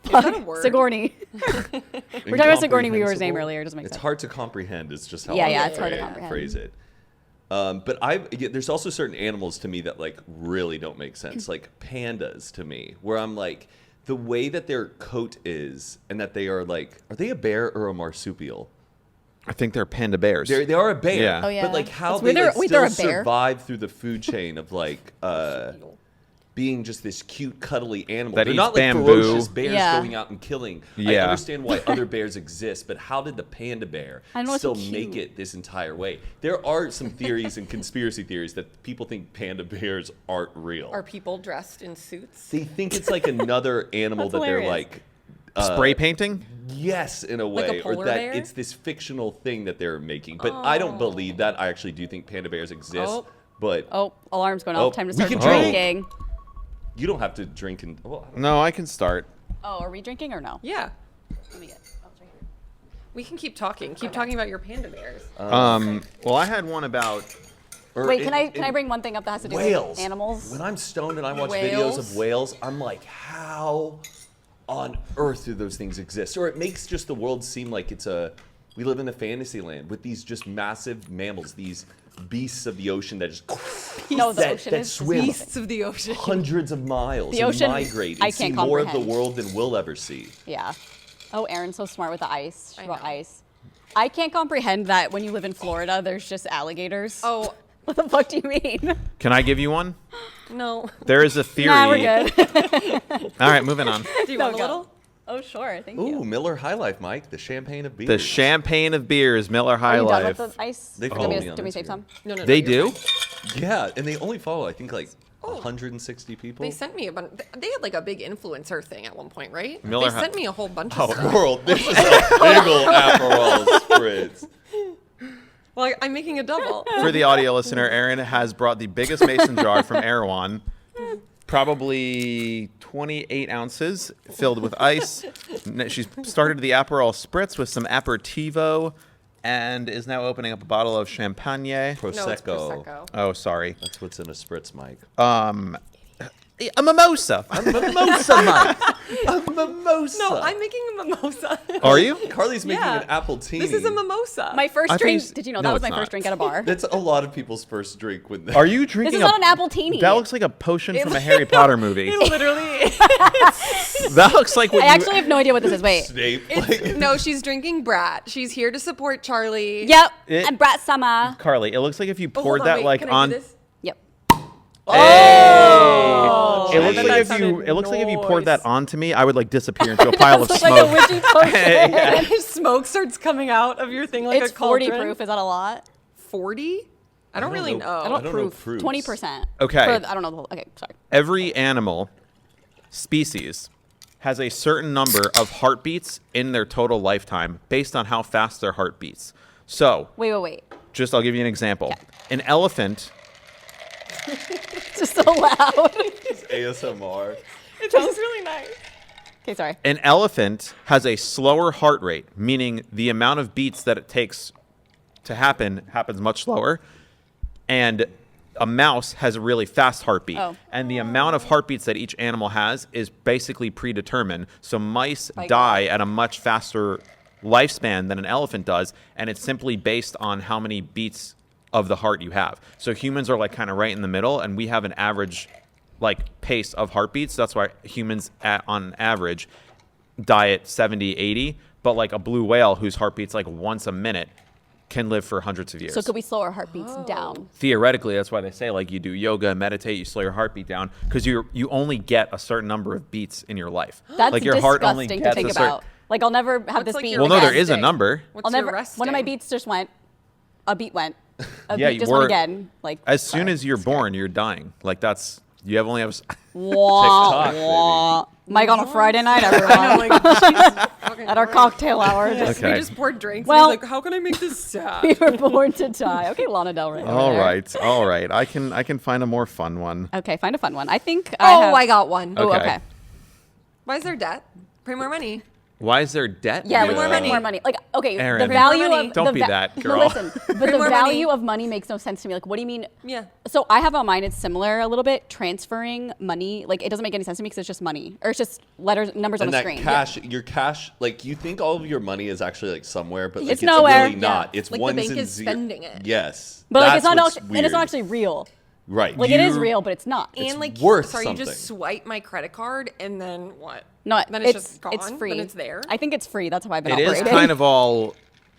Is that a word? Sigourney. We're talking about Sigourney Weaver's name earlier. It doesn't make It's sense. hard to comprehend. Is just how Yeah, I yeah, would it's hard to phrase- comprehend. Phrase it. But there's also certain animals to me that like really don't make sense, like pandas to me, where I'm like, the way that their coat is, and that they are like, are they a bear or a marsupial? I think they're panda bears. They are a bear. Yeah. Oh, yeah. But like how It's they weird like, they're- wait, they're still a bear? survive through the food chain of like being just this cute, cuddly animal. That They're eats not like bamboo. ferocious bears Yeah. going out and killing. I Yeah. understand why other bears exist, but how did the panda bear I know, it's still so make cute. it this entire way? There are some theories and conspiracy theories that people think panda bears aren't real. Are people dressed in suits? They think it's like another animal That's that they're hilarious. like Spray painting? yes, in a Like a way, or polar that bear? it's this fictional thing that they're making. But I don't believe that. I actually do think panda bears exist. Oh. But Oh, alarm's going Oh, off. Time to we start can drink. drinking. you don't have to drink and. Well, No, I can start. Oh, are we drinking or no? Yeah. Let me get. Oh, it's right here. We can keep talking. Keep talking about your panda bears. Well, I had one about. or Wait, in- can I in bring one thing up that has to do whales? with animals? When I'm stoned and I watch videos Whales? of whales, I'm like, how on earth do those things exist? Or it makes just the world seem like we live in a fantasy land with these just massive mammals, these beasts of the ocean that just No, the that, ocean that is swim Beasts of the ocean. hundreds of miles The and ocean, migrate and I see can't more of the comprehend. world than we'll ever see. Yeah. Oh, Erin's so smart with the ice. She I brought know. ice. I can't comprehend that when you live in Florida, there's just alligators. Oh, What the fuck do you mean? Can I give you one? no. There is a theory. Nah, we're good. All right, moving on. Do you No, want a go. little? Oh, sure. Thank Ooh, you. Miller High Life, Mike, the champagne of beers. The champagne of beers, Miller High Are you done Life. with the ice? They Do follow we, me on do we save Instagram. some? No, no, no. They you're do? fine. Yeah, and they only follow, I think, like Oh. 160 people. They sent me a bunch. They had like a big influencer thing at one point, right? Miller they Hi- sent me a whole bunch of Oh, stuff. world, this is a big ol' Aperol spritz. Well, I'm making a double. For the audio listener, Erin has brought the biggest mason jar from Erewhon, probably 28 ounces, filled with ice. She's started the Aperol spritz with some aperitivo, and is now opening up a bottle of champagne. No, it's Prosecco. Prosecco. Oh, sorry. That's what's in a spritz, Mike. A mimosa. Mimosa, Mike. A mimosa. No, I'm making a mimosa. Are you? Carly's making Yeah. an apple tea. This is a mimosa. My first I think drink. it's- Did you know no, that was it's my not. first drink at a bar? That's a lot of people's first drink when they Are you This drinking is not an apple teeny. That looks like a potion from a Harry Potter movie. It literally. That looks like what I you... actually have no idea what this is. Wait. Snape. It's, Like, no, she's drinking Brat. She's here to support Charlie. Yep. It- I'm Brat Summer. Carly, it looks like if you Oh, poured hold on, that wait, like can I on... do this? Yep. Oh, It looks that like if you sounded it looks like if you poured nice. that onto me, I would like disappear into a pile of It's smoke. like a witchy potion. Smoke starts coming out of your thing like It's a 40 cauldron. proof. Is that a lot? 40? I don't really know. I I don't don't know proof. proofs. 20%. Okay. For, I don't know the whole. Okay, sorry. Every animal species has a certain number of heartbeats in their total lifetime based on how fast their heart beats. So, Wait. just I'll give you an example. Okay. An elephant It's just so loud. ASMR. It sounds really nice. Okay, sorry. An elephant has a slower heart rate, meaning the amount of beats that it takes to happens much slower. And a mouse has a really fast heartbeat. Oh. And the amount of heartbeats that each animal has is basically predetermined. So mice By die God. at a much faster lifespan than an elephant does, and it's simply based on how many beats of the heart you have. So humans are like kind of right in the middle, and we have an average like pace of heartbeats. That's why humans on average die at 70, 80, but like a blue whale whose heartbeat's like once a minute can live for hundreds of years. So could we slow our heartbeats down? Theoretically, that's why they say like you do yoga, meditate, you slow your heartbeat down because you only get a certain number of beats in your life. That's like your heart only disgusting gets to think a certain. about. Like I'll never have What's this like beat. your Well, no, there resting? is a number. What's I'll your never. resting? One of my beats just went. A beat went. A Yeah, beat just went we're- again. Like As soon as you're born, you're dying. Like that's you have only have. wah, TikTok, wah. Mike on a Friday night, I know, everyone. like, Jesus fucking At our Christ. cocktail hour. We Okay. just poured drinks. Well- and he's like, how can I make this sad? We were born to die. Okay, Lana Del Rey. over All there. right. I can find a more fun one. Okay, find a fun one. I think. I got one. Oh, Okay. okay. Why is there debt? Pay more money. Why is there debt? Yeah, Bring we more want money. more money. Like, okay, Aaron. the Bring value more money. of Don't the be that girl. No, listen, but the more value money. of money makes no sense to me. Like, what do you mean? Yeah. So I have on mine. It's similar a little bit. Transferring money, like, it doesn't make any sense to me because it's just money, or it's just letters, numbers on And a that screen. cash, your cash, like you think all of your money is actually like somewhere, but like, It's nowhere. really not. Yeah. It's Like the ones bank and is spending it. Yes, But like, it's That's not, what's and it's not weird. actually real. right. Like, it is You- real, but it's not. And like, worth sorry, you something. just swipe my credit card and then what? No, Then it's just gone. It's free. Then it's there. I think it's free. That's how I've been It is operating. kind of all.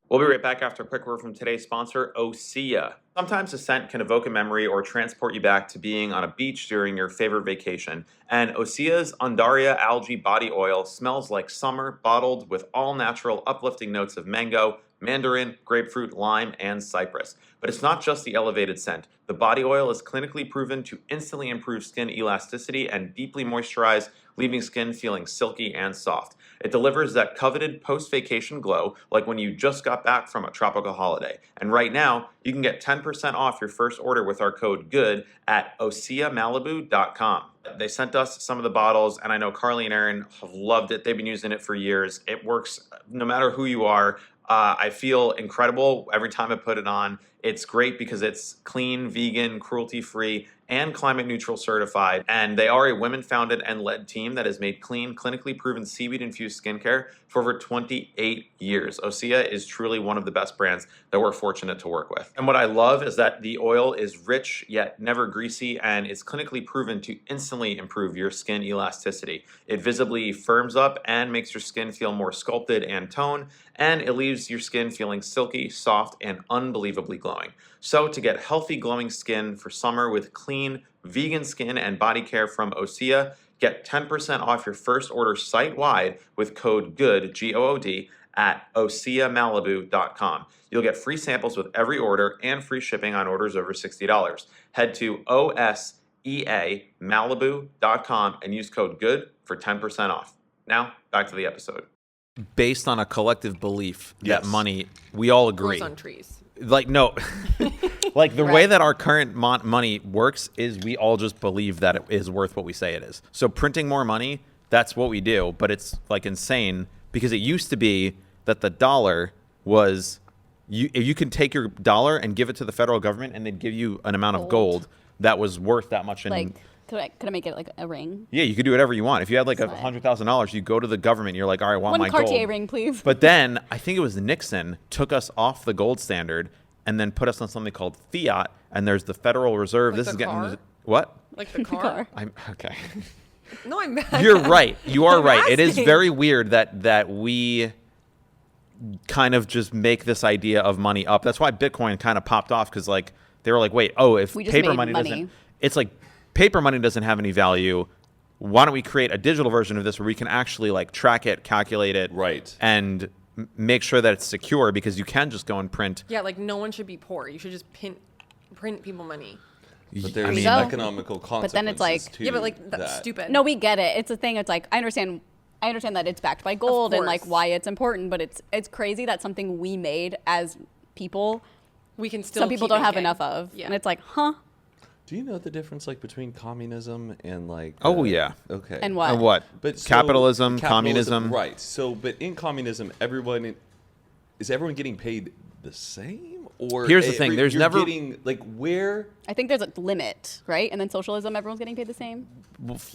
We'll be right back after a quick word from today's sponsor, Osea. Sometimes a scent can evoke a memory or transport you back to being on a beach during your favorite vacation. And Osea's Undaria Algae Body Oil smells like summer, bottled with all-natural uplifting notes of mango, mandarin, grapefruit, lime, and cypress. But it's not just the elevated scent. The body oil is clinically proven to instantly improve skin elasticity and deeply moisturize, leaving skin feeling silky and soft. It delivers that coveted post-vacation glow like when you just got back from a tropical holiday. And right now, you can get 10% off your first order with our code GOOD at oseamalibu.com. They sent us some of the bottles, and I know Carly and Aaron have loved it. They've been using it for years. It works no matter who you are. I feel incredible every time I put it on. It's great because it's clean, vegan, cruelty-free, and climate neutral certified. And they are a women-founded and led team that has made clean, clinically proven seaweed-infused skincare for over 28 years. Osea is truly one of the best brands that we're fortunate to work with. And what I love is that the oil is rich yet never greasy, and it's clinically proven to instantly improve your skin elasticity. It visibly firms up and makes your skin feel more sculpted and toned, and it leaves your skin feeling silky, soft, and unbelievably glowing. So to get healthy, glowing skin for summer with clean, vegan skin and body care from Osea, get 10% off your first order site-wide with code GOOD, G-O-O-D, at oseamalibu.com. You'll get free samples with every order and free shipping on orders over $60. Head to oseamalibu.com and use code GOOD for 10% off. Now, back to the episode. Based on a collective belief Yes. that money, we all agree. Grows on trees. Like no, like the way Right. that our current money works is we all just believe that it is worth what we say it is. So printing more money, that's what we do, but it's like insane because it used to be that the dollar was you can take your dollar and give it to the federal government and they'd give you an amount of gold that was worth that much. Like, could I make it like a ring? Yeah, you could do whatever you want. If you had like That's $100,000, you go to the government, you're like, all right, I want One my Cartier gold. ring, please. But then I think it was Nixon took us off the gold standard and then put us on something called fiat. And there's the Federal Reserve. Like This the is getting car? what? Like the car? car. I'm okay. No, I'm You're right. You are I'm right. It is asking. very weird that we kind of just make this idea of money up. That's why Bitcoin kind of popped off because like they were like, wait, oh, if We just paper made money money. doesn't, it's like paper money doesn't have any value. Why don't we create a digital version of this where we can actually like track it, calculate it, Right. and make sure that it's secure because you can just go and print. Yeah, like no one should be poor. You should just print people money. But there's mean- So- economical consequences. but then it's like- to Yeah, but like that's that. stupid. No, we get it. It's a thing. It's like I understand that it's backed by gold and like course. why it's important, but it's crazy that something we made as people, we can still. some people keep don't have making. enough of, Yeah. and it's like, huh? Do you know the difference like between communism and like? Oh, yeah. Okay. And what? And what? But so- Capitalism, communism. Right. So, but in communism, is everyone getting paid the same? Or Here's the thing, there's you're never- getting like where. I think there's a limit, right? And then socialism, everyone's getting paid the same.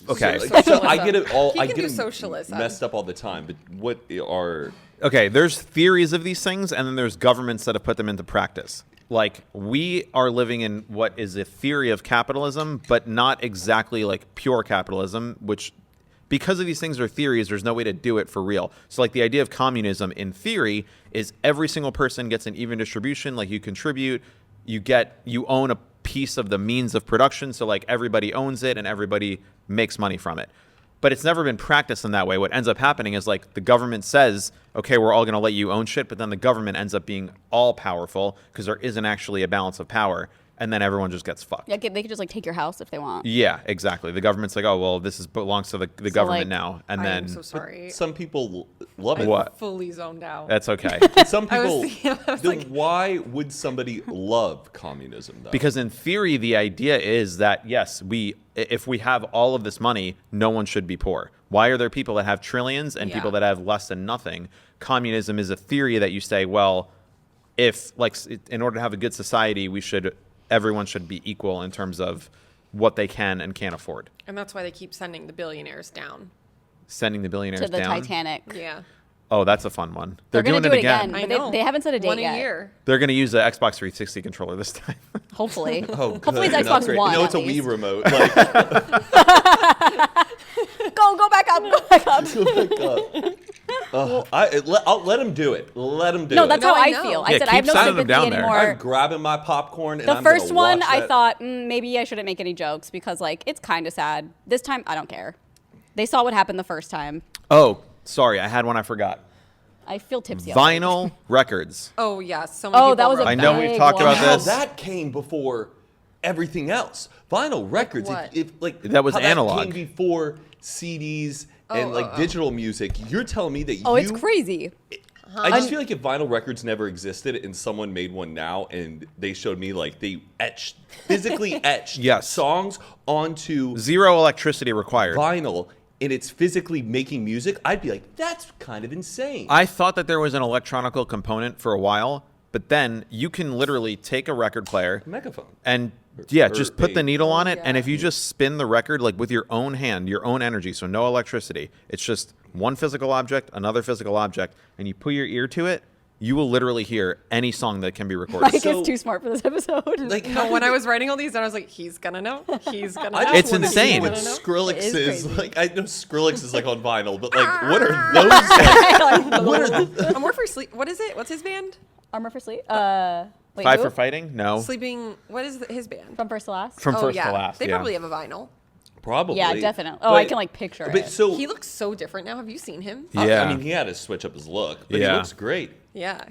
Okay. So I get it all. He I can get do them socialism. messed up all the time. But what are? Okay, there's theories of these things, and then there's governments that have put them into practice. Like, we are living in what is a theory of capitalism, but not exactly like pure capitalism, which because of these things are theories, there's no way to do it for real. So like the idea of communism in theory is every single person gets an even distribution. Like you contribute, you own a piece of the means of production. So like everybody owns it and everybody makes money from it. But it's never been practiced in that way. What ends up happening is like the government says, okay, we're all going to let you own shit. But then the government ends up being all powerful because there isn't actually a balance of power. And then everyone just gets fucked. Yeah, they could just like take your house if they want. Yeah, exactly. The government's like, oh, well, belongs to the government like, now. And I then am so sorry. Some people love it. What? Fully zoned out. That's okay. Some I was people. thinking- I was then like- why would somebody love communism though? Because in theory, the idea is that, yes, if we have all of this money, no one should be poor. Why are there people that have trillions and people that have less than nothing? Communism is a theory that you say, well, if like in order to have a good society, everyone should be equal in terms of what they can and can't afford. And that's why they keep sending the billionaires down. Sending the billionaires To the down. Titanic. Yeah. Oh, that's a fun one. They're doing gonna do it again. I but know. they haven't set a date One yet. a year. They're going to use the Xbox 360 controller this time. Hopefully. Oh, Hopefully good. it's Not Xbox great. One. No, it's a at Wii least. remote. Like, Go back up. Go back up. I'll let him do it. Let him do No, it. that's No, how I I know. feel. Yeah, I said I have keep no sending them sympathy down there. anymore. I'm grabbing my popcorn and The I'm first gonna one, watch I that. thought maybe I shouldn't make any jokes because like it's kind of sad. This time, I don't care. They saw what happened the first time. Oh, sorry. I had one I forgot. I feel tipsy. Vinyl records. Oh, yeah. So many Oh, people that was a wrote I know that. we've big talked one. about How this. that came before everything else. Vinyl records, what? like That was how analog. That came before CDs and digital music. You're telling me that Oh, it's crazy. I just feel like if vinyl records never existed and someone made one now and they showed me like they physically etched Yes. songs onto Zero electricity required. vinyl and it's physically making music, I'd be like, that's kind of insane. I thought that there was an electronical component for a while, but then you can literally take a record player Megaphone. and Or just put the a- needle on it, yeah. and if you just spin the record like with your own hand, your own energy, so no electricity, it's just one physical object, another physical object, and you put your ear to it, you will literally hear any song that can be recorded. Mike So- is too smart for this episode. Like No, when I was writing all these, and I was like, he's gonna know. He's gonna know. I just It's wanna see insane. what I don't know. Skrillex It is is crazy. like. I know Skrillex is like on vinyl, but like, what are those? Like, what are the, I'm more for sleep. What is it? What's his band? Armor for Sleep. Wait, Five who? for Fighting? No. Sleeping. What is his band? From First to Last. From oh first yeah, to last. they yeah. probably have a vinyl. probably. Yeah, definitely. Oh, I But- can like picture But it. so He looks so different now. Have you seen him? Yeah. I mean, he had to switch up his look, but he Yeah. looks great. Yeah.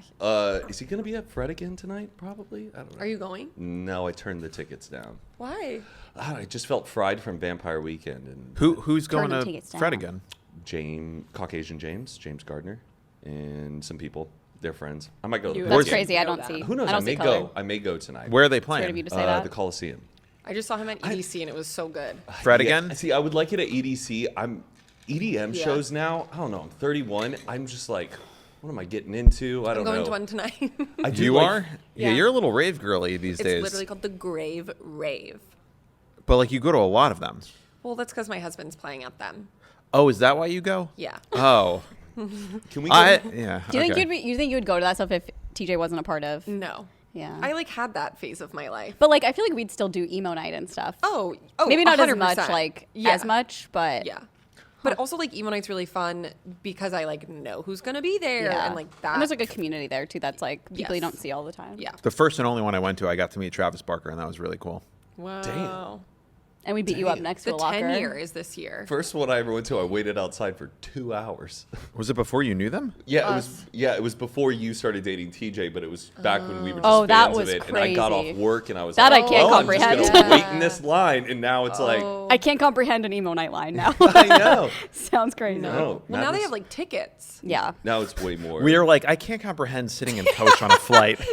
Is he gonna be at Fred again tonight? Probably. I don't know. Are you going? No, I turned the tickets down. Why? I just felt fried from Vampire Weekend and Who's going the to tickets Fred down. again? Caucasian James Gardner, and some people. They're friends. I might go. to You- the That's game. crazy. I know don't that. see. Who knows? I I don't may see color. go. I may go tonight. Where are they Scared of you playing? to say that. The Coliseum. I just saw him at EDC and it was so good. Fred Yeah, again? See, I would like it at EDC. I'm EDM Yeah. shows now. I don't know. I'm 31. I'm just like, what am I getting into? I I'm don't going know. to one tonight. I do You like- are? Yeah, Yeah. you're a little rave girly these It's days. literally called the Grave Rave. But like you go to a lot of them. Well, that's because my husband's playing at them. Oh, is that why you go? Yeah. Oh. Can we? Go? Yeah. Do you okay. think you think you would go to that stuff if TJ wasn't a part of? No. Yeah. I like had that phase of my life. But like I feel like we'd still do emo night and stuff. Oh, Maybe not as 100%. much like Yeah. as much, but Yeah. But also like emo night's really fun because I like know who's gonna be there yeah. and like that. And there's like a community there too. That's like people you Yes. don't see all the time. yeah. The first and only one I went to, I got to meet Travis Barker, and that was really cool. Wow. And we beat you up Damn. next The to a locker. 10 year is this year. First one I ever went to, I waited outside for 2 hours. Was it before you knew them? It was before you started dating TJ, but it was back when we were just Oh, that fans was of it. And I got off crazy. work and I was That like, I can't I'm just comprehend. gonna wait in this line, and now it's like, Oh. I can't comprehend an emo night line now. I know. Sounds crazy. No. Well, now they madness. have like tickets. Yeah. Now it's way more. We are like, I can't comprehend sitting in coach on a flight.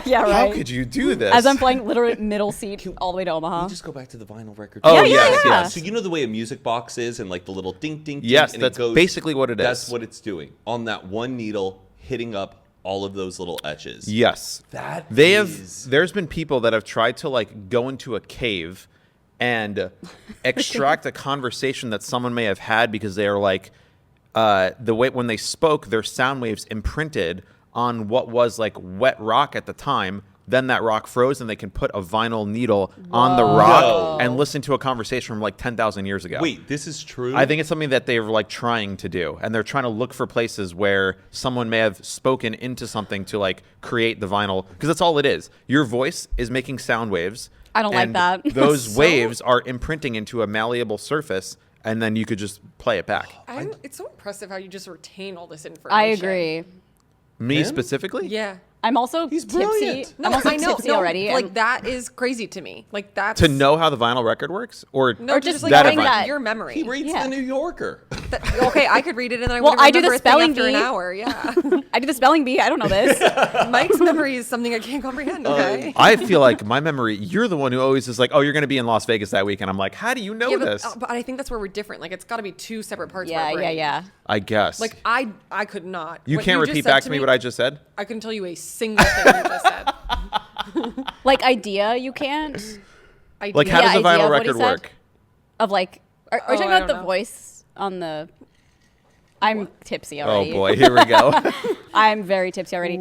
Yeah, right. How could you do this? As I'm flying literally middle seat all the way to Can Omaha. we just go back to the vinyl record? Oh, Yeah, yes, yeah. yes. So you know the way a music box is, and like the little ding, ding, ding. Yes, and that's it goes, basically what it That's is. what it's doing on that one needle, hitting up all of those little etches. Yes. That They is- have. There's been people that have tried to like go into a cave and extract a conversation that someone may have had because they are like the way when they spoke, their sound waves imprinted on what was like wet rock at the time, then that rock froze, and they can put a vinyl needle on the rock and listen to a conversation from like 10,000 years ago. Wait, this is true? I think it's something that they're like trying to do, and they're trying to look for places where someone may have spoken into something to like create the vinyl, because that's all it is. Your voice is making sound waves. I don't like and that. Those waves are imprinting into a malleable surface, and then you could just play it back. It's so impressive how you just retain all this information. I agree. Me Him? specifically? Yeah. I'm also He's tipsy. brilliant. No, I'm also I know. tipsy No, already. like and- that is crazy to me. Like that's To know how the vinyl record works, or No, Or just just like that knowing advice. your memory. He reads Yeah. the New Yorker. Okay, I could read it and then I Well, would I do the remember a thing spelling after an bee. hour. Yeah. I do the spelling bee. I don't know this. Mike's memory is something I can't comprehend. Okay. I feel like my memory, you're the one who always is like, oh, you're going to be in Las Vegas that week. And I'm like, how do you know Yeah, this? but I think that's where we're different. Like it's got to be two separate parts. of Yeah, our yeah, brain. yeah. I guess. Like I could not. you What can't just repeat said back to me what I just said? I couldn't tell you a single thing you just said. Like idea, you can't. Like, how Yeah, does a idea vinyl of what he record said. work? Of like, are you Oh, talking I about don't the know. voice on the? I'm tipsy Oh, already. boy. Here we go. I'm very tipsy already.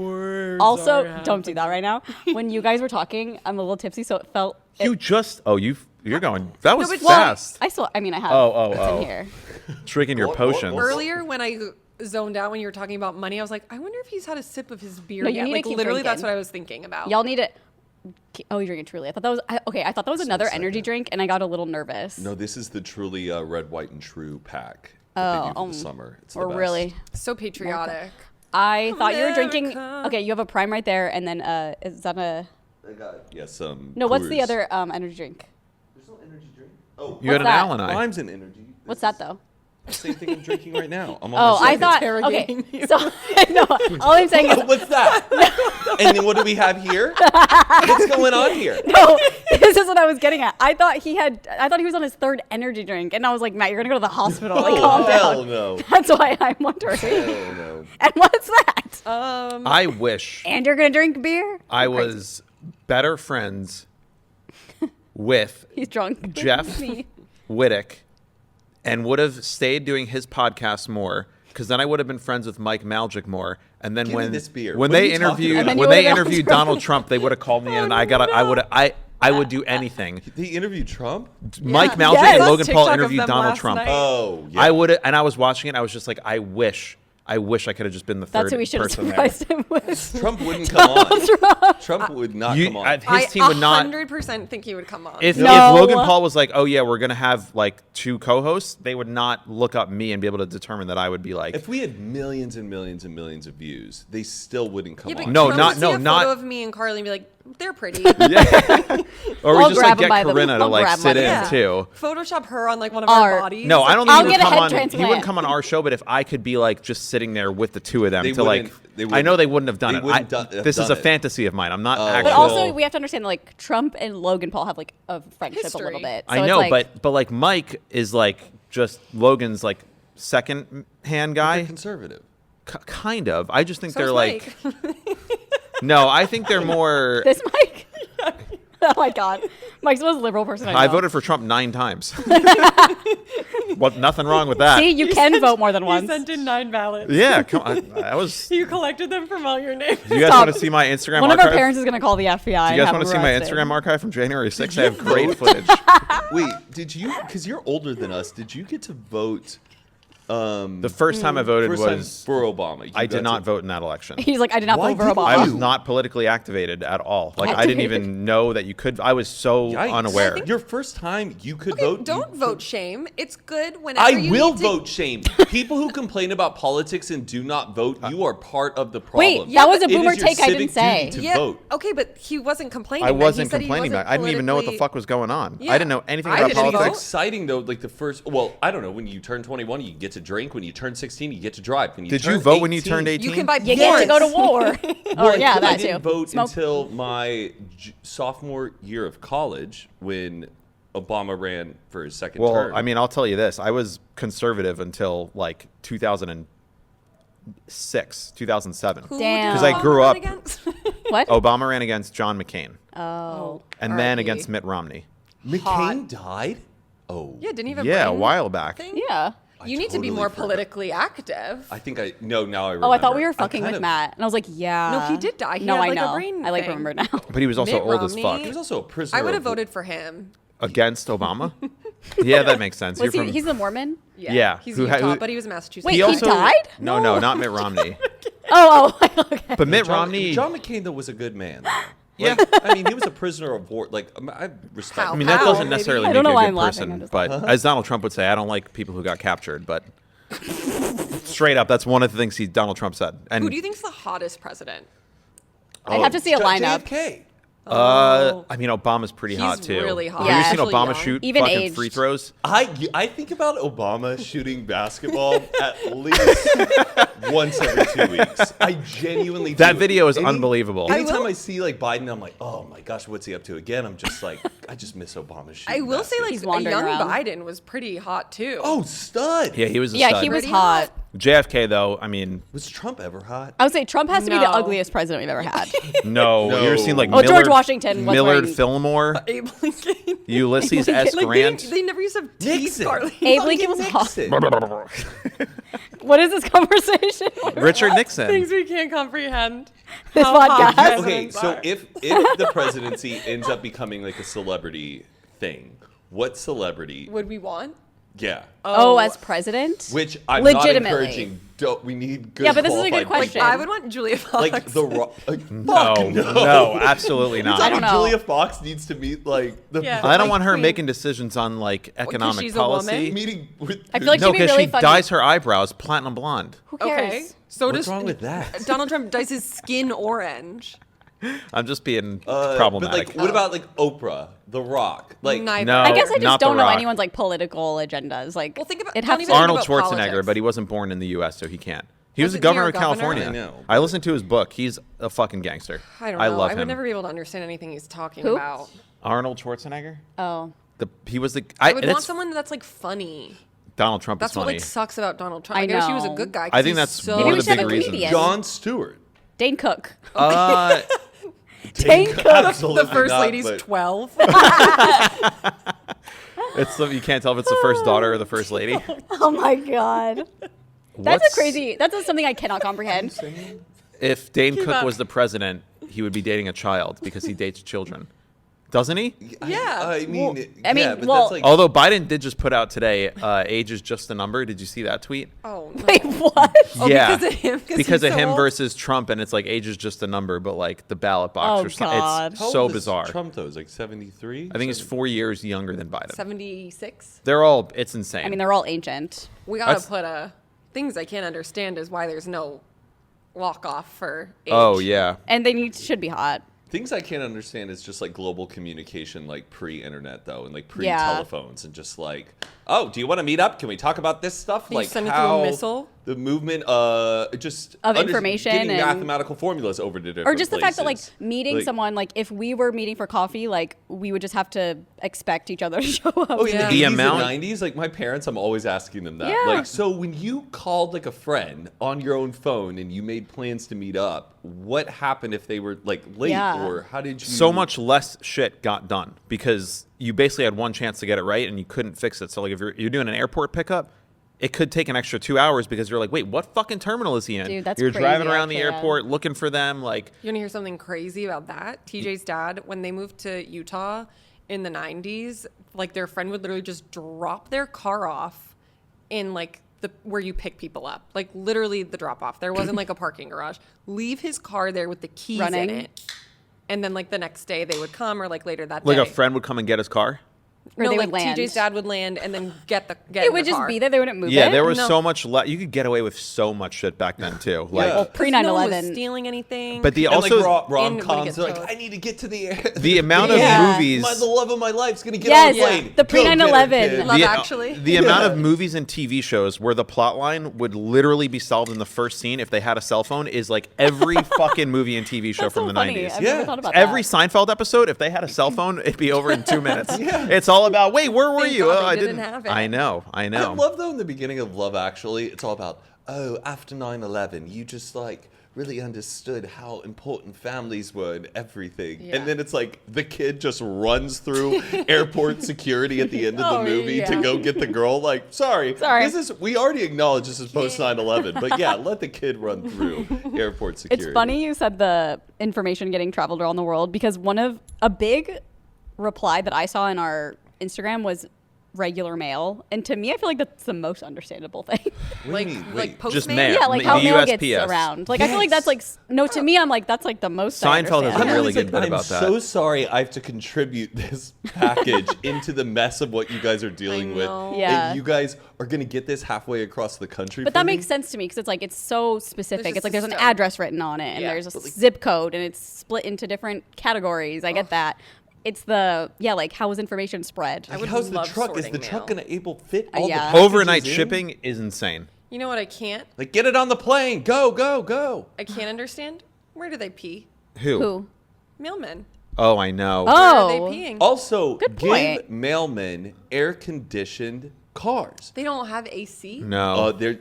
Also, don't do that right now. When you guys were talking, I'm a little tipsy, so it felt. You're going, that was but- fast. I still. I mean, I have. Oh, it's oh. in here. Drinking your potions. Earlier when I zoned out when you were talking about money, I was like, I wonder if he's had a sip of his beer No, you yet. need to Like keep literally, that's drinking. what I was thinking about. Y'all need it. Oh, you're drinking Truly. I thought that was okay. I thought that was another energy drink, and I got a little nervous. No, this is the truly red, white, and true pack that they do for the summer. It's the or best. really. So patriotic. I thought you were drinking. America. Okay, you have a Prime right there, and then is that a? Yes. No, what's the Coors. other energy drink? There's no energy drink. Oh, You had an that? Allen-I. Lime's an energy. What's that though? The same thing I'm drinking right now. I'm on Oh, my I second. thought. interrogating Okay, you. so no. All I'm saying is What's that? And then what do we have here? What's going on here? no. This is what I was getting at. I thought he was on his third energy drink, and I was like, Matt, you're gonna go to the hospital. Like, calm Oh, hell down. no. That's why I'm wondering. Hell no. And what's that? I wish And you're gonna drink beer? I was better friends with He's drunk. Jeff Me. Wittick and would have stayed doing his podcast more, because then I would have been friends with Mike Maljic more. And then Give me this beer. when What are they you talking interviewed about? And then when you they would've gone interviewed through- Donald Trump, they would have called me in, and I would do anything. They interviewed Trump? Mike Maljic Yes. and Logan Paul TikTok of interviewed them Donald last Trump. night. Oh, yeah. I would, and I was watching it. I was just like, I wish I could have just been the third That's who we should have person there. surprised him with. Trump wouldn't come on. Trump would not come on. His team would not. 100% think he would come on. If No. Logan Paul was like, oh yeah, we're gonna have like two co-hosts, they would not look up me and be able to determine that I would be like. If we had millions and millions and millions of views, they still wouldn't come yeah, but on. No, Trump not- would see no, a not- photo of me and Carly and be like, they're pretty. Or we I'll just grab like him by get the- Corinna to I'll like grab him sit by in the- too. Photoshop her on like one of Art. our bodies. No, I don't I'll think he get would a come head on. He transplant. wouldn't come on our show, but if I could be like just sitting there with the two of them They to like, wouldn't- they I know wouldn't. they wouldn't have done They it. wouldn't have This is done a it. fantasy of mine. I'm not Oh. actual. But also, we have to understand that like Trump and Logan Paul have like a friendship a little History. bit. So I it's know, like, but like Mike is like just Logan's like second hand They're guy. conservative. Kind of. I just think So they're is like. Mike. No, I think they're more. this Mike. Oh my God, Mike's the most liberal person I know. I voted for Trump 9 times. What? Nothing wrong with that. See, you can vote more than You once. sent in 9 ballots. Yeah, come on. I was. You collected them from all your names. Do you guys Stop. want to see my Instagram One of archive? our parents is gonna call the FBI. Do you and guys have want to him see my arrested. Instagram archive from January 6th? I you have great vote? footage. Wait, did you? Because you're older than us. Did you get to vote? The first time I voted First time was. for Obama. You I got did not to- vote in that election. He's like, I did not Why vote for didn't Obama. I was Ew. not politically activated at all. Like I didn't even know that you could. I was so Yikes. unaware. Your first time you could Okay, vote. don't you- vote shame. It's good whenever I you will need to- vote shame. People who complain about politics and do not vote, you are part of the problem. Wait, that was a It is boomer your take I civic didn't say. duty to Yeah, vote. okay, but he wasn't complaining. I then. He wasn't said he complaining wasn't about. I didn't even know what the politically- fuck was going on. Yeah. I didn't know anything I about didn't It's vote. politics. exciting though. Like the first, well, I don't know. When you turn 21, you get to drink. When you turn 16, you get to drive. When you Did you turn vote when you 18 turned 18? You can buy You get to go to war. Oh yeah, I that didn't too. vote Smoke. until my sophomore year of college when Obama ran for his second Well, term. I mean, I'll tell you this. I was conservative until like 2006, 2007. Who Damn. did 'Cause I Obama grew run up- against? What? Obama ran against John McCain Oh. and then R.I.P. against Mitt Romney. McCain died. Oh, Yeah, didn't even. Yeah, a while back. Thing? Yeah. You need to be totally more forgot. politically active. I think now I remember. Oh, I thought we were I fucking kind with of- Matt, and I was like, yeah. No, he did die. He no, had, I like, a know. brain I like thing. remember now. But he was also Mitt old as Romney. fuck. He was also a prisoner. I would have of- voted for him. Against Obama? Yeah, that makes sense. Was You're he? from, He's the Mormon. Yeah, He's who ha- Utah, who- but he was Massachusetts. Wait, he died? No, not Mitt Romney. Oh, okay. But Mitt John, Romney. John McCain though was a good man. Though. Yeah. Like, I mean, he was a prisoner of war. Like, I respect. How? I mean, that How? doesn't Maybe. necessarily I make don't you know a why good I'm laughing, person. I'm just But as Donald Trump would say, I don't like people who got captured. But straight up, that's one of the things Donald Trump said. And Who do you think's the hottest president? I'd have to see a lineup. JFK. I mean, Obama's pretty He's hot too. really hot. Have you ever Yeah. seen Especially Obama young. shoot Even fucking aged. free throws? I think about Obama shooting basketball at least once every 2 weeks. I genuinely That do. video is unbelievable. Anytime I see like Biden, I'm like, oh my gosh, what's he up to again? I'm just like, I just miss Obama shooting. I will say, like, He's a wandering young around. Biden was pretty hot too. oh, stud. Yeah, he was a Yeah, stud. he was Pretty hot. JFK, though, I mean, Was Trump ever hot? I would say Trump has to be the No. ugliest president we've ever had. no. No. You ever seen like Oh, George Millard, Washington was Millard wearing- Fillmore, Abe Lincoln. Ulysses S. Like, Grant? they never used to have teeth, Nixon. Carly. Abe Lincoln was hot. Nixon. What is this conversation? Richard Nixon. Things we can't comprehend. This How hot podcast? Okay, presidents so are. if the presidency ends up becoming like a celebrity thing, what celebrity? Would we want? Yeah. Oh, as president? Which I'm not Legitimately. encouraging. We need good. Yeah, but this is a good qualified question. people. I would want Julia Fox. Like the Rock. No, no, absolutely not. I don't know. Julia Fox needs to meet like the Yeah. I don't Like want her Queen. making decisions on like economic she's a policy. woman? meeting with. I feel like No, she'd be because really she funny. dyes her eyebrows platinum blonde. Who cares? Okay. So What's does wrong with that? Donald Trump dyes his skin orange. I'm just being But problematic. like, what about like Oprah, The Rock? Like, Neither. No. I guess I not just The don't know Rock. anyone's like political agendas. Like, Well, think about- it don't has even to. Arnold about Schwarzenegger, politics. but he wasn't born in the U.S., so he can't. He was the Wasn't he governor our of governor? California. I know. I listened to his book. He's a fucking gangster. I don't know. I love I him. would never be able to understand anything he's talking Who? about. Arnold Schwarzenegger. Oh, He was the. I would want that's- someone that's like funny. Donald Trump That's is what funny. like sucks about Donald Trump. I I wish he was a know. good guy. I 'cause think he's that's so one Maybe of we the should have big a reasons. comedian. Jon Stewart. Dane Cook. Dane Cook. Absolutely The first not, lady's but- 12. You can't tell if it's the first daughter or the first lady. Oh my god. That's What's- a crazy. That's something I cannot comprehend. If Dane Cook up. was the president, he would be dating a child because he dates children. Doesn't he? Yeah. I mean, I mean, yeah, but well- that's like. Although Biden did just put out today, age is just a number. Did you see that tweet? Oh, no. Wait, what? Oh, yeah. because of him? 'Cause Because he's of so him old? versus Trump, and it's like age is just a number, but like the ballot box Oh, or something. God. It's How so old is bizarre. Trump though is like 73. I think he's 4 years younger than Biden. 76. They're all. It's insane. I mean, they're all ancient. We gotta That's- put things I can't understand is why there's no lock off for age. oh yeah. And they should be hot. Things I can't understand is just like global communication, like pre-internet though, and like Yeah. pre-telephones, and just like, oh, do you want to meet up? Can we talk about this stuff? You like send it through a how missile? the movement, just Of information getting and- mathematical formulas over to different Or just the fact that like places. meeting Like- someone, like if we were meeting for coffee, like we would just have to expect each other to show up. Oh, Yeah. in The the 80s amount- and 90s, like my parents, I'm always asking them that. Yeah. Like, so when you called like a friend on your own phone and you made plans to meet up, what happened if they were like late, Yeah. or how did you? So much less shit got done because you basically had one chance to get it right and you couldn't fix it. So like if you're doing an airport pickup, it could take an extra 2 hours because you're like, wait, what fucking terminal is he in? Dude, that's you're crazy, driving around the actually, yeah. airport looking for them. Like, You want to hear something crazy about that? TJ's dad, when they moved to Utah in the 90s, like their friend would literally just drop their car off in like where you pick people up, like literally the drop off. There wasn't like a parking garage. Leave his car there with the keys Running. in it, and then like the next day they would come, or like later that like day. a friend would come and get his car. Or no, they like would land. TJ's dad would land and then get It in would the just car. be there. They wouldn't move Yeah, it. there was No. so much. You could get away with so much shit back then too. Like, Yeah. Well, pre 'Cause no one was 9/11. stealing anything. but the And also like rom And when it coms, gets they're like, towed. I need to get to the the amount of Yeah. movies. the love of my life's gonna get Yes, on the plane. the Go get her, 9/11. kid. Love the, Actually. the amount of movies and TV shows where the plot line would literally be solved in the first scene if they had a cell phone is like every fucking movie and TV show That's from so the funny. 90s. I've Yeah. never thought about Every that. Seinfeld episode, if they had a cell phone, it'd be over in 2 minutes. It's all about, wait, where were Thank you? God Oh, they I didn't didn't have it. I know. I love though in the beginning of Love Actually, it's all about after 9/11, you just like really understood how important families were and everything. Yeah. And then it's like the kid just runs through airport security at the end of the movie to go get the girl. Like, sorry. We already acknowledge this is post 9/11, but yeah, let the kid run through airport security. It's funny you said the information getting traveled around the world, because a big reply that I saw in our Instagram was regular mail, and to me I feel like that's the most understandable thing. Like Postmates? Just mail. Yeah, like how The mail gets USPS. around. Like I feel like that's like to me I'm like that's like the most I Seinfeld has understand. a really It's good bit I'm about that. so sorry I have to contribute this package into the mess of what you guys are dealing with. know. Yeah. And you guys are going to get this halfway across the country. But for that me? makes sense to me, because it's like it's so specific. There's It's like there's an system. address written on it, and Yeah. there's a zip code, and it's split into different categories. I get that. It's like how is information spread? I would How's the love truck? Is sorting the truck mail. going to able fit all Yeah. the packages Overnight in? shipping is insane. You know what I can't? Like, get it on the plane. Go, go, go. I can't understand? Where do they pee? Who? Mailmen. Oh, I know. Where are they Oh, peeing? Also, Good give point. mailmen air-conditioned cars. They don't have AC? No. They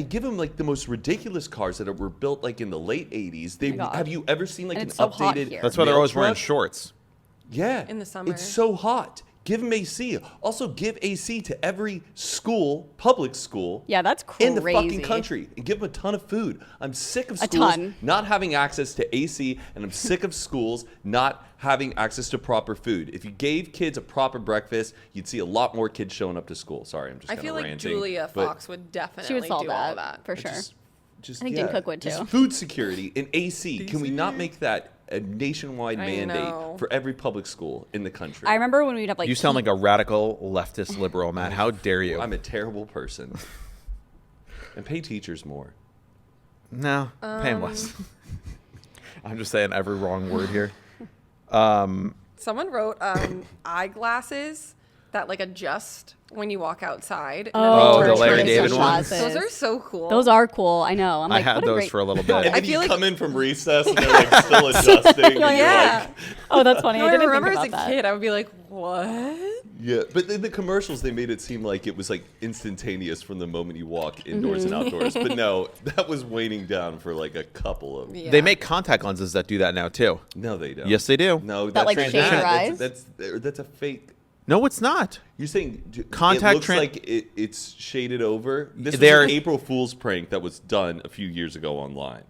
give them like the most ridiculous cars that were built like in the late 80s. Oh my God. Have you ever seen like And an it's so hot updated here. That's why they're mail always wearing truck? shorts. Yeah. In the summer. It's so hot. Give them AC. Also, give AC to every school, public school. Yeah, that's crazy. In the fucking country. And give them a ton of food. I'm sick of A schools ton. not having access to AC, and I'm sick of schools not having access to proper food. If you gave kids a proper breakfast, you'd see a lot more kids showing up to school. Sorry, I'm just I kind feel of like ranting. Julia but Fox would definitely She would solve do all of that that. for sure. Just I think Dean Cook would, just too. food security and AC. Can we not make that a nationwide I mandate know. for every public school in the country? I remember when we'd have like You sound like a radical leftist liberal, Matt. How dare you? I'm a terrible person. And pay teachers more. No, pay him less. I'm just saying every wrong word here. Someone wrote eyeglasses that like adjust when you walk outside. And Oh, then the they Larry turn David into ones? glasses. Those are so cool. those are cool. I know. I'm I like, had what a those great- for a little bit. And I then you feel like- come in from recess and they're like still adjusting. and you're yeah. Oh, that's funny. No, I I didn't remember think as about a that. kid, I would be like, what? yeah, but in the commercials they made it seem like it was like instantaneous from the moment you walk indoors and outdoors. But no, that was waning down for like a couple of. Yeah. They make contact lenses that do that now too. No, they don't. Yes, they do. No, That, like, shade your eyes? That's a fake. No, it's not. You're saying Contact it looks tran- like it's shaded over. This was They're- an April Fool's prank that was done a few years ago online.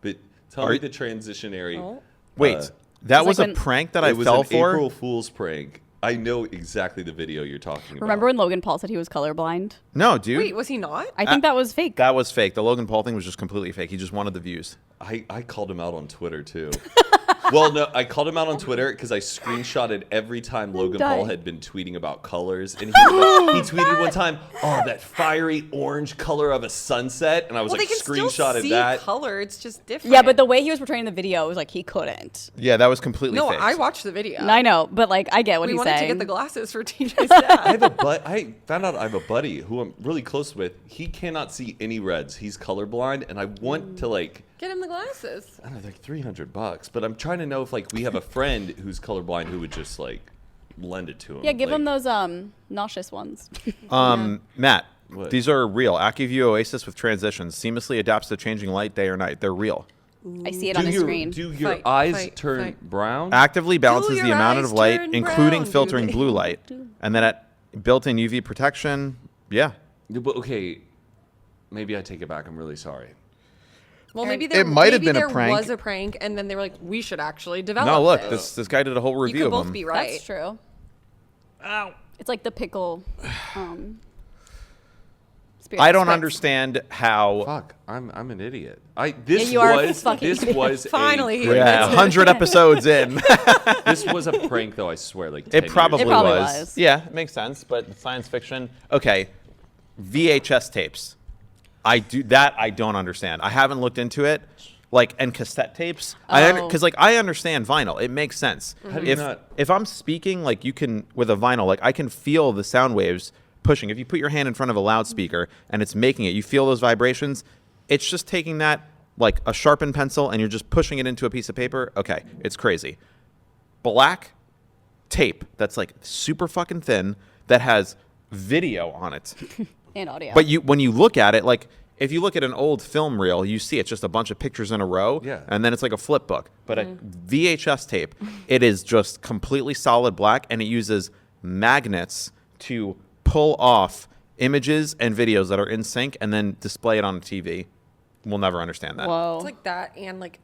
But tell Are me you- the transitionary. Oh. Wait, uh, that It's was like a when- prank that I it was fell an for. April Fool's prank. I know exactly the video you're talking about. Remember when Logan Paul said he was colorblind? No, dude. Wait, was he not? I think that was fake. That was fake. The Logan Paul thing was just completely fake. He just wanted the views. I called him out on Twitter too. Well, no, I called him out on Twitter because I screenshotted every time Logan Paul dying. had been tweeting about colors, and he tweeted one time, "Oh, that fiery orange color of a sunset," and I was Well, like, they can still screenshotted see that. color. It's just different. Yeah, but the way he was portraying the video was like he couldn't. Yeah, that was completely no, fake. I watched the video. I know, but like I get what We he's wanted saying. to get the glasses for TJ's I dad. have I found out I have a buddy who I'm really close with. He cannot see any reds. He's colorblind, and I want to like. Get him the glasses. I don't know, like $300, but I'm trying to know if like we have a friend who's colorblind who would just like lend it to him. Yeah, give like, him those nauseous ones. Matt, What? these are real. AccuView Oasis with transitions seamlessly adapts to changing light day or night. They're real. I see it on the screen. Do your Fight, eyes fight, turn fight. brown? Actively balances your the amount eyes of light, turn including brown, filtering do they? blue light. And then at built-in UV protection. Yeah. But okay, maybe I take it back. I'm really sorry. Well, maybe It might have been a there prank. was a prank, and then they were like, we should actually develop No, look, this. this guy did a whole You review could of both them. be right. That's true. Ow. It's like the pickle. Spirit I don't Spritz. understand how. Fuck, I'm an idiot. This you are was fucking this idiot. was Finally. a, Yeah, 100 episodes in. this was a prank though. I swear, like 10 It probably, years It probably ago. was. Yeah, it makes sense, but science fiction. Okay, VHS tapes. I don't understand. I haven't looked into it. Like, and cassette tapes. Oh. Because like I understand vinyl. It makes sense. How do you If not- if I'm speaking, like you can with a vinyl, like I can feel the sound waves pushing. If you put your hand in front of a loudspeaker and it's making it, you feel those vibrations. It's just taking that like a sharpened pencil and you're just pushing it into a piece of paper. Okay, it's crazy. Black tape that's like super fucking thin that has video on it. And audio. But when you look at it, like if you look at an old film reel, you see it's just a bunch of pictures in a row, Yeah. and then it's like a flip book. But a VHS tape, it is just completely solid black, and it uses magnets to pull off images and videos that are in sync and then display it on a TV. We'll never understand that. Whoa. It's like that and like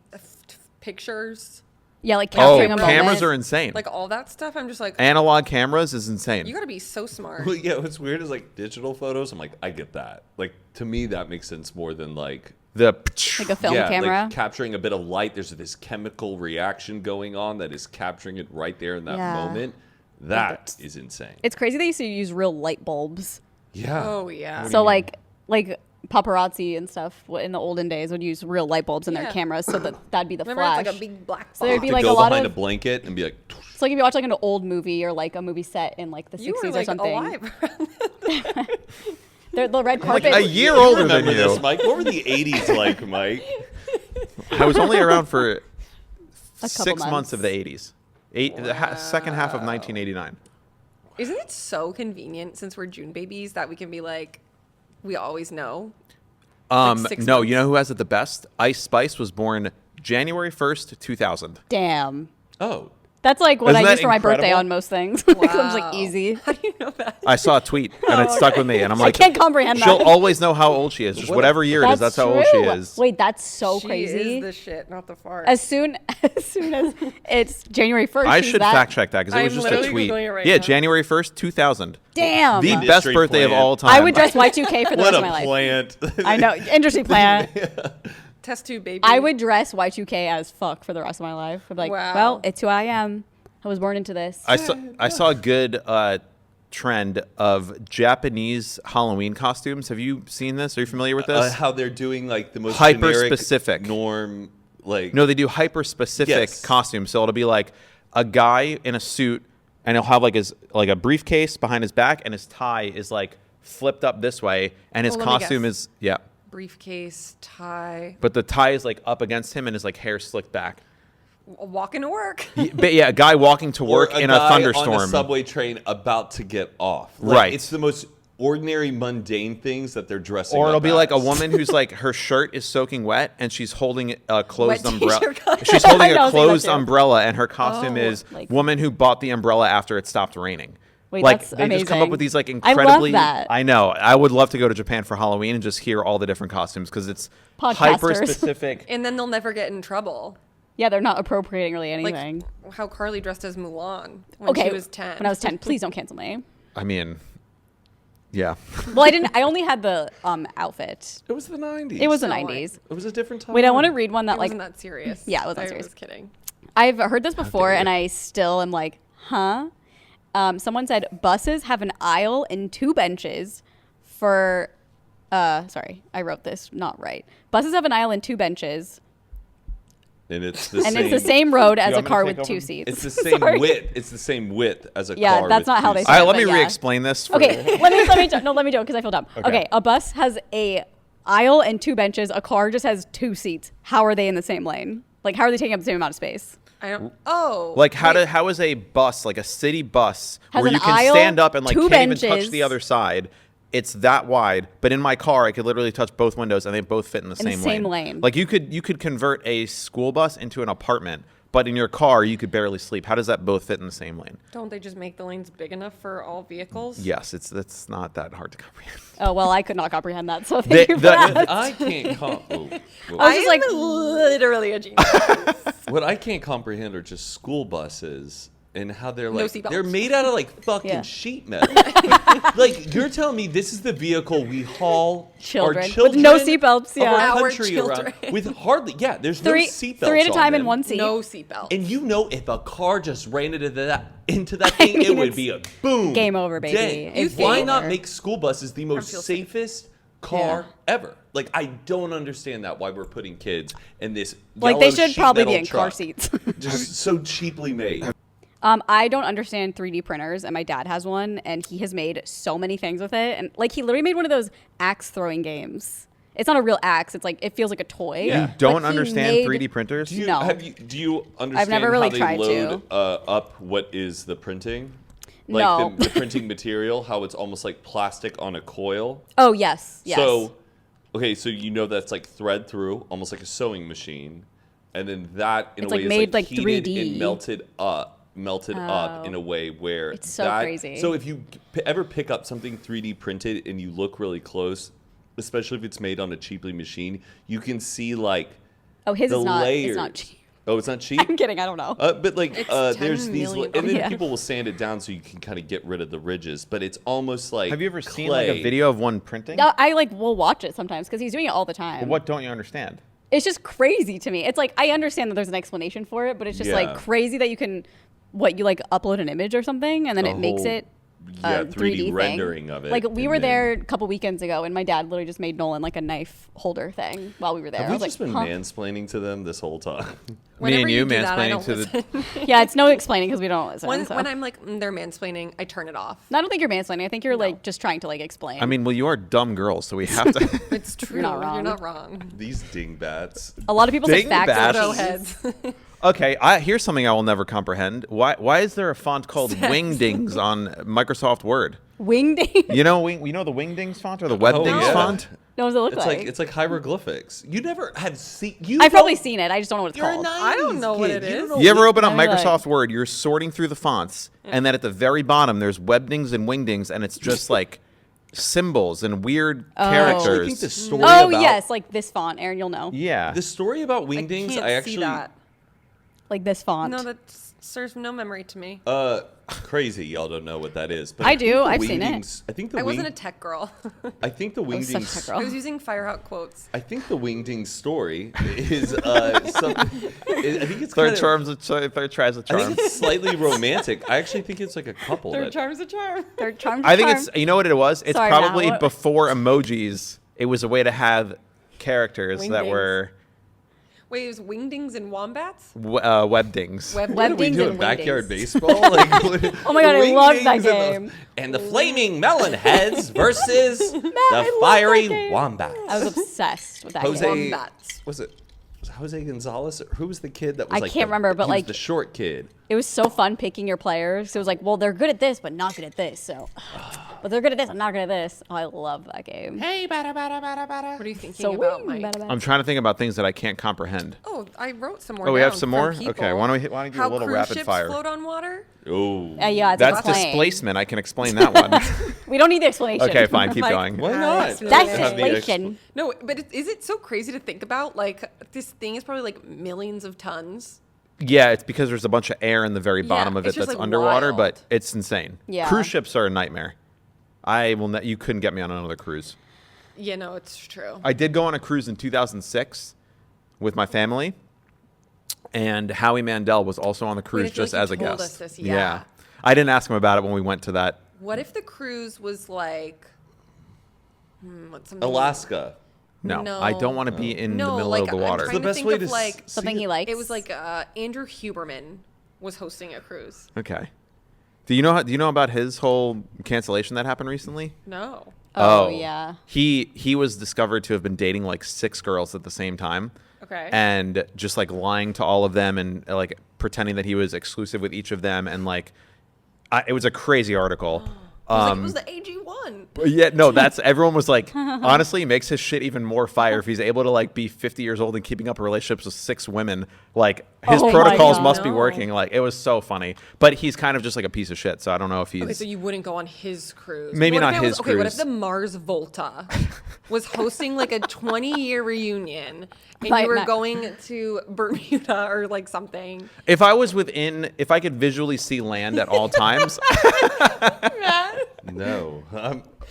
pictures, Yeah, like Oh, capturing a moment. cameras are insane. like all that stuff. I'm just like, Analog cameras is insane. you got to be so smart. Well, yeah, what's weird is like digital photos. I'm like, I get that. Like to me, that makes sense more than like The like a film yeah, camera. like capturing a bit of light. There's this chemical reaction going on that is capturing it right there in that Yeah. moment. That is insane. It's crazy they used to use real light bulbs. Yeah. Oh yeah. So like paparazzi and stuff in the olden days would use real light bulbs in their Yeah. cameras so that'd be the Remember, flash. it's like a big black box. So there'd be to like go a lot behind of a blanket and be like, it's like if you watch like an old movie or like a movie set in like the 60s you were or like something. alive. The red carpet. a year older than remember you. this, Mike? What were the '80s like, Mike? I was only around for couple 6 months months. of the 80s. Second half of 1989. Isn't it so convenient since we're June babies that we can be like, we always know? Like 6 No, months. you know who has it the best? Ice Spice was born January 1st, 2000. Damn. Oh, That's like what Isn't I that use for my birthday incredible? on most things. It comes Wow. like easy. How do you know that? I saw a tweet and it stuck with me, and I'm I like, can't comprehend she'll that. always know how old she is. Just whatever year it is, that's how old she true. is. Wait, that's so She crazy. is the shit, not the fart. as soon as it's January 1st. I she's should that- fact check that because it was I'm just a literally tweet. Googling it right Yeah, now. January 1st, 2000. Damn. The Industry best birthday of plant. all time. I would dress Y2K for the what rest a of my life. plant! I know. Industry plant. Test tube baby. I would dress Y2K as fuck for the rest of my life. I'd be like, Wow. well, it's who I am. I was born into this. I saw a good trend of Japanese Halloween costumes. Have you seen this? Are you familiar with this? How they're doing like the most Hyper generic specific. norm, like No, they do hyper specific Yes. costumes. So it'll be like a guy in a suit, and he'll have like a briefcase behind his back, and his tie is like flipped up this way, and his Oh, let me costume guess. is briefcase, tie, but the tie is like up against him, and his like hair slicked back. walking to work. But yeah, a guy walking to or work in a guy thunderstorm. on a subway train about to get off. Like, Right. It's the most ordinary, mundane things that they're dressing. Or it'll up be like a as. woman who's like her shirt is soaking wet and she's holding a closed Wet umbrella. t-shirt kind. She's holding I know, a I've seen that closed too. umbrella, and her costume Oh, is like- woman who bought the umbrella after it stopped raining. Wait, like that's they just come up amazing. with these like I love incredibly. that. I know. I would love to go to Japan for Halloween and just hear all the different costumes because it's Podcasters. hyper specific. And then they'll never get in trouble. Yeah, they're not appropriating really Like anything. how Carly dressed as Mulan when Okay, she was 10. when I was 10, please don't cancel me. I mean, yeah. Well, I didn't. I only had the outfit. It was the '90s. It was the No, 90s. It was a different time. Wait, I want to read one It that like wasn't that serious. Yeah, it wasn't I serious. was kidding. I've heard this before, dare and you. I still am like, huh? Someone said buses have an aisle and 2 benches for. Sorry, I wrote this not right. Buses have an aisle and 2 benches, And it's the and same. it's the same road as you a want me to car take with 2 over? seats. It's the same Sorry. width. It's the same width as a Yeah, car. that's with not how 2 they seats. All right, let but me yeah. re-explain this. For Okay, let me do it because I feel dumb. Okay, a bus has a aisle and 2 benches. A car just has 2 seats. How are they in the same lane? Like, how are they taking up the same amount of space? I don't. Oh. Like how is a bus, like a city bus, Has where an you can aisle, stand up and like 2 can't even touch benches. the other side? It's that wide, but in my car I could literally touch both windows and they both fit in the same lane. Like you could convert a school bus into an apartment, but in your car you could barely sleep. How does that both fit in the same lane? Don't they just make the lanes big enough for all vehicles? Yes, that's not that hard to comprehend. Oh well, I could not comprehend that. So thank you for the- that. I can't. I was just like, literally a genius. What I can't comprehend are just school buses and how they're No like seatbelts. they're made out of like fucking Yeah. sheet metal. Like you're telling me this is the vehicle we haul Children. our With children no seatbelts, of yeah. our Our country children. around with hardly there's no 3 seatbelts 3 at a on time in them. one seat. No seatbelt. And you know, if a car just ran into that thing, it mean, would it's be a boom. game over, baby. Dang. It's Why game not over. make school buses the most feel safe. safest car ever? Like, I don't understand that why we're putting kids in this. Like they yellow should sheet probably be metal in car truck. seats. Just so cheaply made. I don't understand 3D printers, and my dad has one, and he has made so many things with it. And like he literally made one of those axe throwing games. It's not a real axe. It's like it feels like a toy. Yeah. You don't But he understand made- 3D printers? Do you, No. do you understand never really how they tried load up what is the printing? Like No. the printing material, how it's almost like plastic on a coil. Oh yes, yes. So, Okay, so that's like thread through, almost like a sewing machine, and then that in It's a way like is made like heated 3D. and melted up in a way where It's so crazy. So if you ever pick up something 3D printed and you look really close, especially if it's made on a cheaply machine, you can see like Oh, his the is not. layers. It's not cheap. Oh, it's not cheap. I'm kidding. I don't know. But like, It's there's $10 these, million. and then Yeah. people will sand it down so you can kind of get rid of the ridges. But it's almost like Have you ever seen clay. like a video of one printing? No, I like will watch it sometimes because he's doing it all the time. What don't you understand? It's just crazy to me. It's like I understand that there's an explanation for it, but it's just Yeah. like crazy that you can you like upload an image or something and then A it makes whole- it yeah, 3D thing. rendering of it. Like we and were then- there a couple weekends ago, and my dad literally just made Nolan like a knife holder thing while we were there. Have I we was just like, been huh? mansplaining to them this whole time? Whenever and you do that, I mansplaining don't to the- listen. Yeah, it's no explaining because we don't listen. when, so. when I'm like, they're mansplaining, I turn it off. I don't think you're mansplaining. I think you're like just trying to like explain. I mean, well, you are dumb girls, so we have to. It's true. not wrong. You're not wrong. These dingbats. a lot of people's like fact Dingbats. Photo checking. heads. Okay, here's something I will never comprehend. Why is there a font called Wingdings on Microsoft Word? Wingding. You know the Wingdings font or the Webdings yeah. font? No, what does it look It's like? like it's like hieroglyphics. You never have seen. I've probably seen it. I just don't know what it's You're a called. I don't know what it is. You ever open up Maybe like- Microsoft Word, you're sorting through the fonts, and then at the very bottom there's Webdings and Wingdings, and it's just like symbols and weird I actually think characters. the story Oh about yes, like this font, Aaron. You'll know. Yeah. the story about I wingdings. can't I actually see that. Like this font. No, that serves no memory to me. crazy. Y'all don't know what that is. But I think do. the I've seen it. wingdings- I think the I wasn't a wing- tech girl. I think the was such a wingdings. girl. I was using Firehawk quotes. I think the wingdings story is something. I think it's Third kind of, tries a I charm. think it's slightly romantic. I actually think it's like a couple. Third that, charm's a charm. Third charm. I think it's, you know what it was? It's Sorry, probably Matt, what- before emojis. It was a way to have characters that Wingdings. were Wait, it was wingdings and wombats? webdings. Web What are we Webdings doing? and Backyard wingdings. baseball? Like, Oh my God, I love that wingdings game. And the flaming melon heads versus I the love that fiery game. wombats. I was obsessed with that Jose- game. Wombats. Was it Jose Gonzalez? Or who was the kid that was I like can't remember, but, he was like- the short kid. It was so fun picking your players. It was like, well, they're good at this, but not good at this. So, but they're good at this, and not good at this. Oh, I love that game. What are you thinking So about, wing, Mike? I'm trying to think about things that I can't comprehend. Oh, I wrote some more. Oh, we have down some from more? people. Okay, why don't we do a How little cruise rapid ships fire? float on water? Oh. Yeah, it's That's like a plane. displacement. I can explain that one. We don't need the explanation. Okay, fine. Keep Like- going. Why Alex, not? really? That's Have the inflation. No, but is it so crazy to think about? Like, this thing is probably like millions of tons. Yeah, it's because there's a bunch of air in the very Yeah, bottom of it it's just, that's like, underwater, wild. but it's insane. Yeah. Cruise ships are a nightmare. I will. You couldn't get me on another cruise. Yeah, no, it's true. I did go on a cruise in 2006 with my family, and Howie Mandel was also on the cruise I feel just like you as a told guest. us this, yeah. I didn't ask him about it when we went to that. What if the cruise was like, what's something? No, No. I don't want to be in the No, middle like, of the I'm water. trying The best think way of, to like, Something he likes. It was like Andrew Huberman was hosting a cruise. Okay. Do you know about his whole cancellation that happened recently? No. Oh, yeah. He was discovered to have been dating like 6 girls at the same time. Okay. And just like lying to all of them and like pretending that he was exclusive with each of them, and like it was a crazy article. It was the AG1. But yeah, no, that's everyone was like, honestly, it makes his shit even more fire if he's able to like be 50 years old and keeping up relationships with 6 women. Like his Oh my protocols God. must be No. working. Like it was so funny, but he's kind of just like a piece of shit. So I don't know if he's. Okay, so you wouldn't go on his cruise. Maybe What not if it his was, okay, what if cruise. the Mars Volta was hosting like a 20-year reunion and Like you were Matt- going to Bermuda or like something? If I was if I could visually see land at all times, No.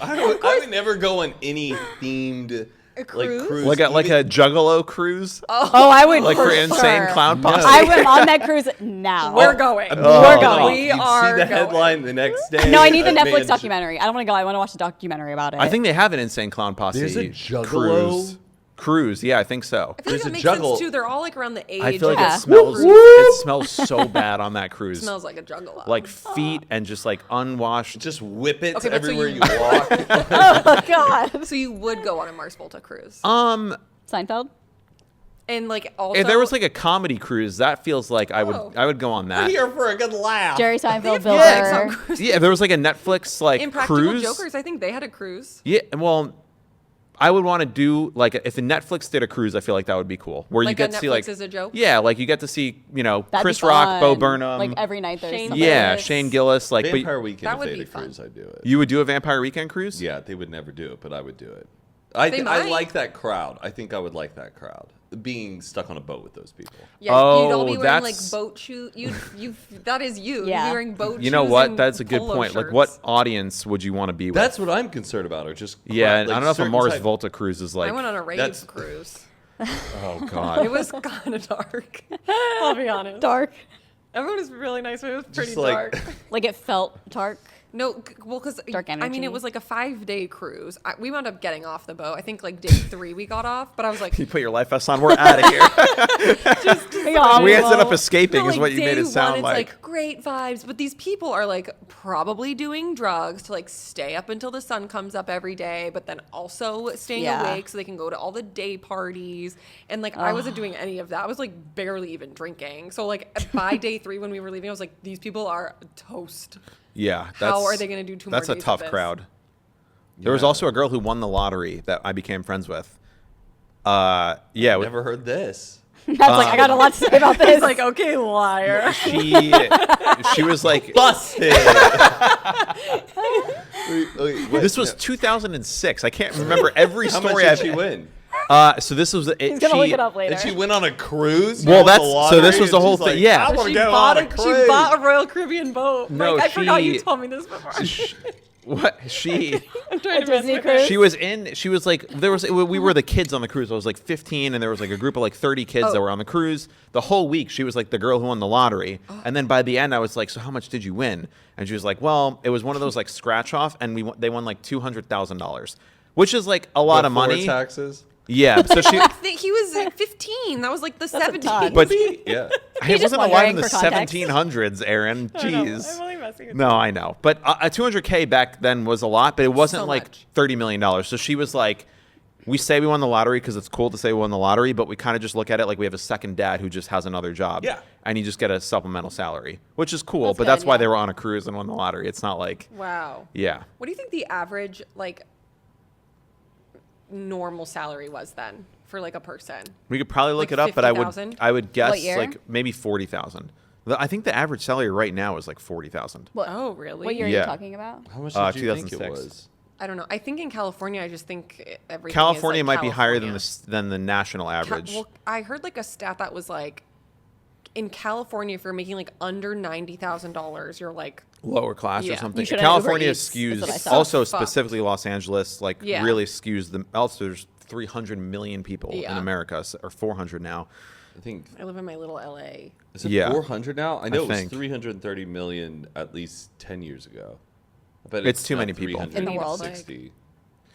I would never go on any themed cruise? cruise. like a even- Juggalo cruise, Oh, I would like for insane sure. clown posse. I went on that cruise now. We're going. We're going. We You'd are see the going. headline the next day. No, I need the of Netflix Mansion. documentary. I don't want to go. I want to watch the documentary about it. I think they have an insane clown posse. There's a Juggalo? cruise. Yeah, I think so. I feel like There's that a makes juggle. sense too. They're all like around the age. I feel like Yeah. it smells. Woo! It smells so bad on that cruise. smells like a juggalo. Like feet and just like unwashed. Just whip it Okay, but so everywhere you- you walk. Oh God. so you would go on a Mars Volta cruise, Seinfeld. and like also If there was like a comedy cruise, that feels like I Oh. would go on that. Here for a good laugh. Jerry Seinfeld. Bill yeah, Burr. some cruise. Yeah, if there was like a Netflix like Impractical cruise. Jokers, I think they had a cruise. Yeah, well, I would want to do like if Netflix did a cruise, I feel like that would be cool. Where you Like get a to see like Netflix is a joke? Yeah, like you get to see That'd Chris be Rock, Bo fun. Burnham, Like every night there's Shane something. yeah, Gillis. Shane Gillis. Like, Vampire but Weekend, That if would they be had a fun. cruise, I'd do it. you would do a Vampire Weekend cruise? Yeah, they would never do it, but I would do it. They I might. like that crowd. I think I would like that crowd. Being stuck on a boat with those people. Yeah, you'd all Oh, be wearing like that's- boat shoes. That is you. You'd Yeah. be wearing boat shoes. You know what? and That's a good polo point. Like, shirts. what audience would you want to be with? That's what I'm concerned about. Or just yeah, like I don't know if a certain Mars type- Volta cruise is like. I went on a rave that's- cruise. Oh It God. was kind of dark. I'll be honest. Dark. Everyone was really nice, but it was pretty Just like dark. Like it felt dark. No, well, because Dark I mean, energy. it was like a 5-day cruise. We wound up getting off the boat. I think like day 3 we got off, but I was like, You put your life vest on. We're out of here. We ended up escaping, no, is what you made day it sound one, like. It's like great vibes, but these people are like probably doing drugs to like stay up until the sun comes up every day, but then also staying Yeah. awake so they can go to all the day parties. And like I wasn't doing any of that. I was like barely even drinking. So like by day 3 when we were leaving, I was like, these people are toast. Yeah. How are they gonna do 2 more That's a days of tough this? crowd. There was Yeah. also a girl who won the lottery that I became friends with. Yeah. Never heard this. That's like I got a lot to say about this. It's like, okay, liar. She was like, Busted. this was 2006. I can't remember every How much story. did she win? So this was it. He's gonna look it up later. Did she win on a cruise? Well, Won the that's- so this lottery, was the and whole she's thing. like, Yeah. I want to She go bought on a a, cruise. she bought a Royal Caribbean boat. No, like, I forgot you she- told me this before. What she I'm trying to Disney remember. cruise. she was like we were the kids on the cruise. I was like 15 and there was like a group of like 30 kids that Oh. were on the cruise. The whole week she was like the girl who won the lottery. And then by the end I was like, so how much did you win? And she was like, well, it was one of those like scratch off and they won like $200,000, which is like a lot of Before money. taxes. Yeah, so she I think he was like 15. That was like the a ton. 70s. but Yeah. I just wasn't alive in wondering the for context. 1700s, Aaron. I know, Jeez. I'm only messing with No, I know. But a 200K back then was a lot, but it wasn't So like much. $30 million. So she was like, we say we won the lottery because it's cool to say we won the lottery, but we kind of just look at it like we have a second dad who just has another job. Yeah. And you just get a supplemental salary, which is cool. That's But good, that's why yeah. they were on a cruise and won the lottery. It's not like, Wow. yeah. What do you think the average like normal salary was then for like a person? We could probably look Like it up, but 50,000? I would guess What year? like maybe 40,000. I think the average salary right now is like 40,000. What, Oh, really? what year are Yeah. you talking about? How much did you think it 2006. was? I don't know. I think in California, I just think everything. California is, like, might be higher than California. than the national average. Well, I heard like a stat that was like, in California, if you're making like under $90,000, you're like, Lower class or Yeah. something. You should have California Uber Eats. That's what I skews, saw. also Fuck. specifically Los Angeles, like Yeah. really skews them. Also, there's 300 million people in Yeah. America, or 400 now. I think I live in my little LA. is it Yeah. 400 now? I know it was think. 330 million at least 10 years ago. But It's too not many people. In the world. 360,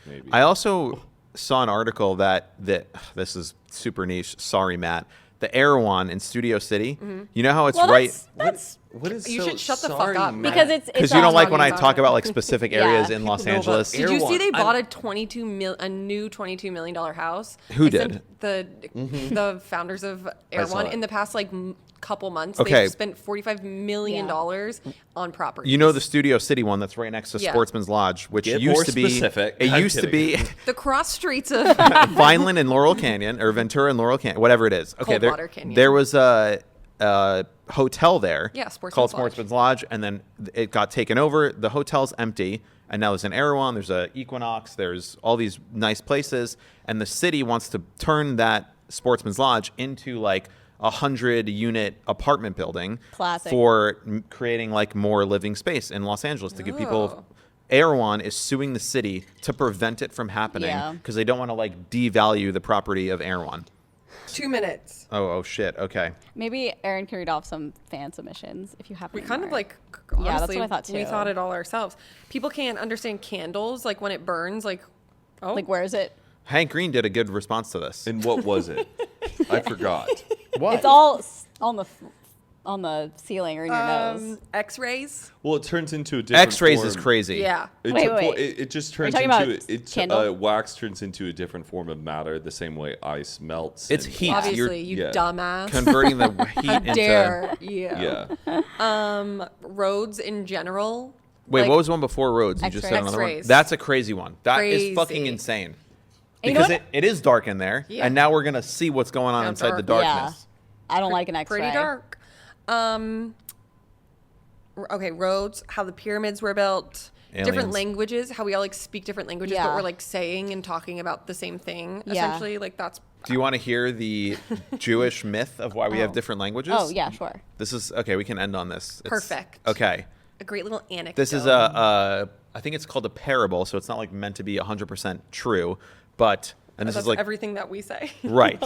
maybe. I also saw an article that this is super niche. Sorry, Matt. The Erewhon in Studio City. You know how it's Well, right that's What is You so should shut the fuck sorry, up. Matt? because it's because you don't like when I talking talk about about like specific areas Yeah. in Los People know about Angeles. Did you see they Erewhon. bought a new $22 million house? Who I did? sent the founders of saw Erewhon it. in the past like couple months. Okay. They've spent $45 million Yeah. on property. You know the Studio City one that's right next to Yeah. Sportsman's Lodge, which Get used more to be specific. it I'm used to kidding. be the cross streets of Vineland and Laurel Canyon, or Ventura and Laurel Canyon, whatever it is. Okay, Coldwater Canyon. there was a hotel there. Yeah, Sportsman's called Lodge. Sportsman's Lodge, and then it got taken over. The hotel's empty, and now there's an Erewhon, there's a Equinox, there's all these nice places, and the city wants to turn that Sportsman's Lodge into like 100-unit apartment building. Classic. For creating like more living space in Los Angeles to give people. Oh. Erewhon is suing the city to prevent it from happening Yeah. because they don't want to like devalue the property of Erewhon. 2 minutes. Oh shit. Okay. Maybe Aaron can read off some fan submissions if you have. We any kind of more. like, Yeah, that's honestly, what I thought, we too. thought it all ourselves. People can't understand candles, like when it burns, like, oh. like where is it? Hank Green did a good response to this. And what was it? I forgot. What? It's all on the ceiling or in your nose. X-rays. Well, it turns into a different X-rays is form. crazy. Yeah. Wait. It just turns talking into about it. Kindle? Wax turns into a different form of matter, the same way ice melts. It's and- heat. Obviously, you yeah. dumbass. Converting the heat How into. dare you? Yeah. Roads in general. Wait, like, what was one before roads? You just said X-rays. another one. X-rays. That's a crazy one. That is fucking Crazy. insane. And you know Because what? it is dark in there, Yeah. and now we're gonna see what's going on How inside the dark. darkness. I don't like an X-ray. Pretty dark. Okay, roads, how the pyramids were built, different Aliens. languages, how we all like speak different languages, Yeah. but we're like saying and talking about the same thing. Yeah. Essentially, like that's. Do you want to hear the Jewish myth of why we have different languages? Oh yeah, sure. This is okay. We can end on this. Perfect. Okay. A great little anecdote. This is I think it's called a parable, so it's not like meant to be 100% true, but and this That's is like everything that we say. right.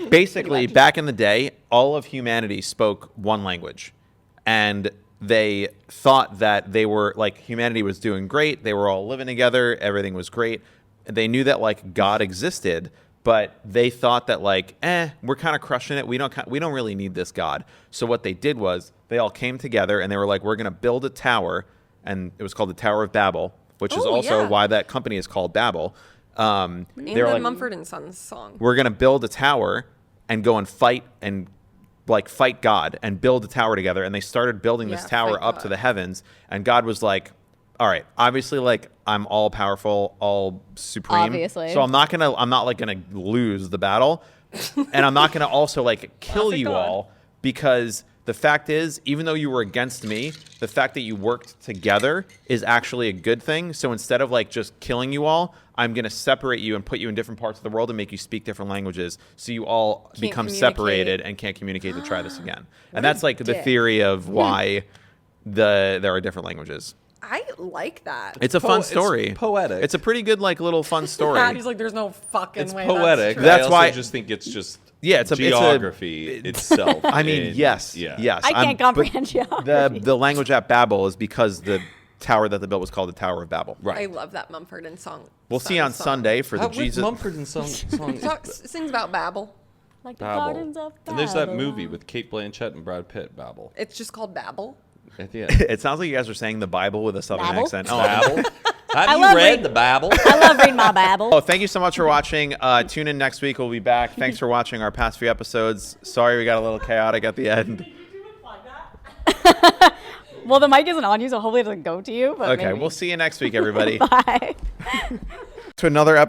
Basically, back in the day, all of humanity spoke one language, and they thought that they were like humanity was doing great. They were all living together. Everything was great. They knew that like God existed, but they thought that like, we're kind of crushing it. We don't really need this God. So what they did was they all came together and they were like, we're going to build a tower, and it was called the Tower of Babel, which is Oh, also yeah. why that company is called Babel. In They the were like, Mumford and Sons song. we're going to build a tower and go and fight God and build a tower together. And they started building this Yeah, tower fight up to God. the heavens. And God was like, all right, obviously, like I'm all powerful, all supreme. Obviously. So I'm not gonna lose the battle. And I'm not gonna also like kill Classic you God. all, because the fact is, even though you were against me, the fact that you worked together is actually a good thing. So instead of like just killing you all, I'm going to separate you and put you in different parts of the world and make you speak different languages, so you all Can't become communicate. separated and can't communicate to try this again. And a that's like the dick. theory of why there are different languages. I like that. It's a fun It's story. poetic. It's a pretty good like little fun story. He's like, there's no fucking It's way. poetic. That's That's I also why- just think it's just Yeah, it's a geography itself. I mean, and- yes, yeah. yes. I can't but comprehend geography. The language at Babel is because the tower that they built was called the Tower of Babel. Right. I love that Mumford and Song. We'll see on song. Sunday for the How, with Jesus. Mumford and song. Sings about Babel. Like the Babel. gardens of And there's that Babylon. movie with Kate Blanchett and Brad Pitt, Babel. It's just called Babel. At the end. It sounds like you guys are saying the Bible with a southern Babel? accent. Babel. Have I you love read reading- the Babel? I love reading my Babel. Oh, thank you so much for watching. Tune in next week. We'll be back. Thanks for watching our past few episodes. Sorry we got a little chaotic at the end. Well, the mic isn't on you, so hopefully it doesn't go to you. But Okay, maybe. we'll see you next week, everybody. Bye. To another episode.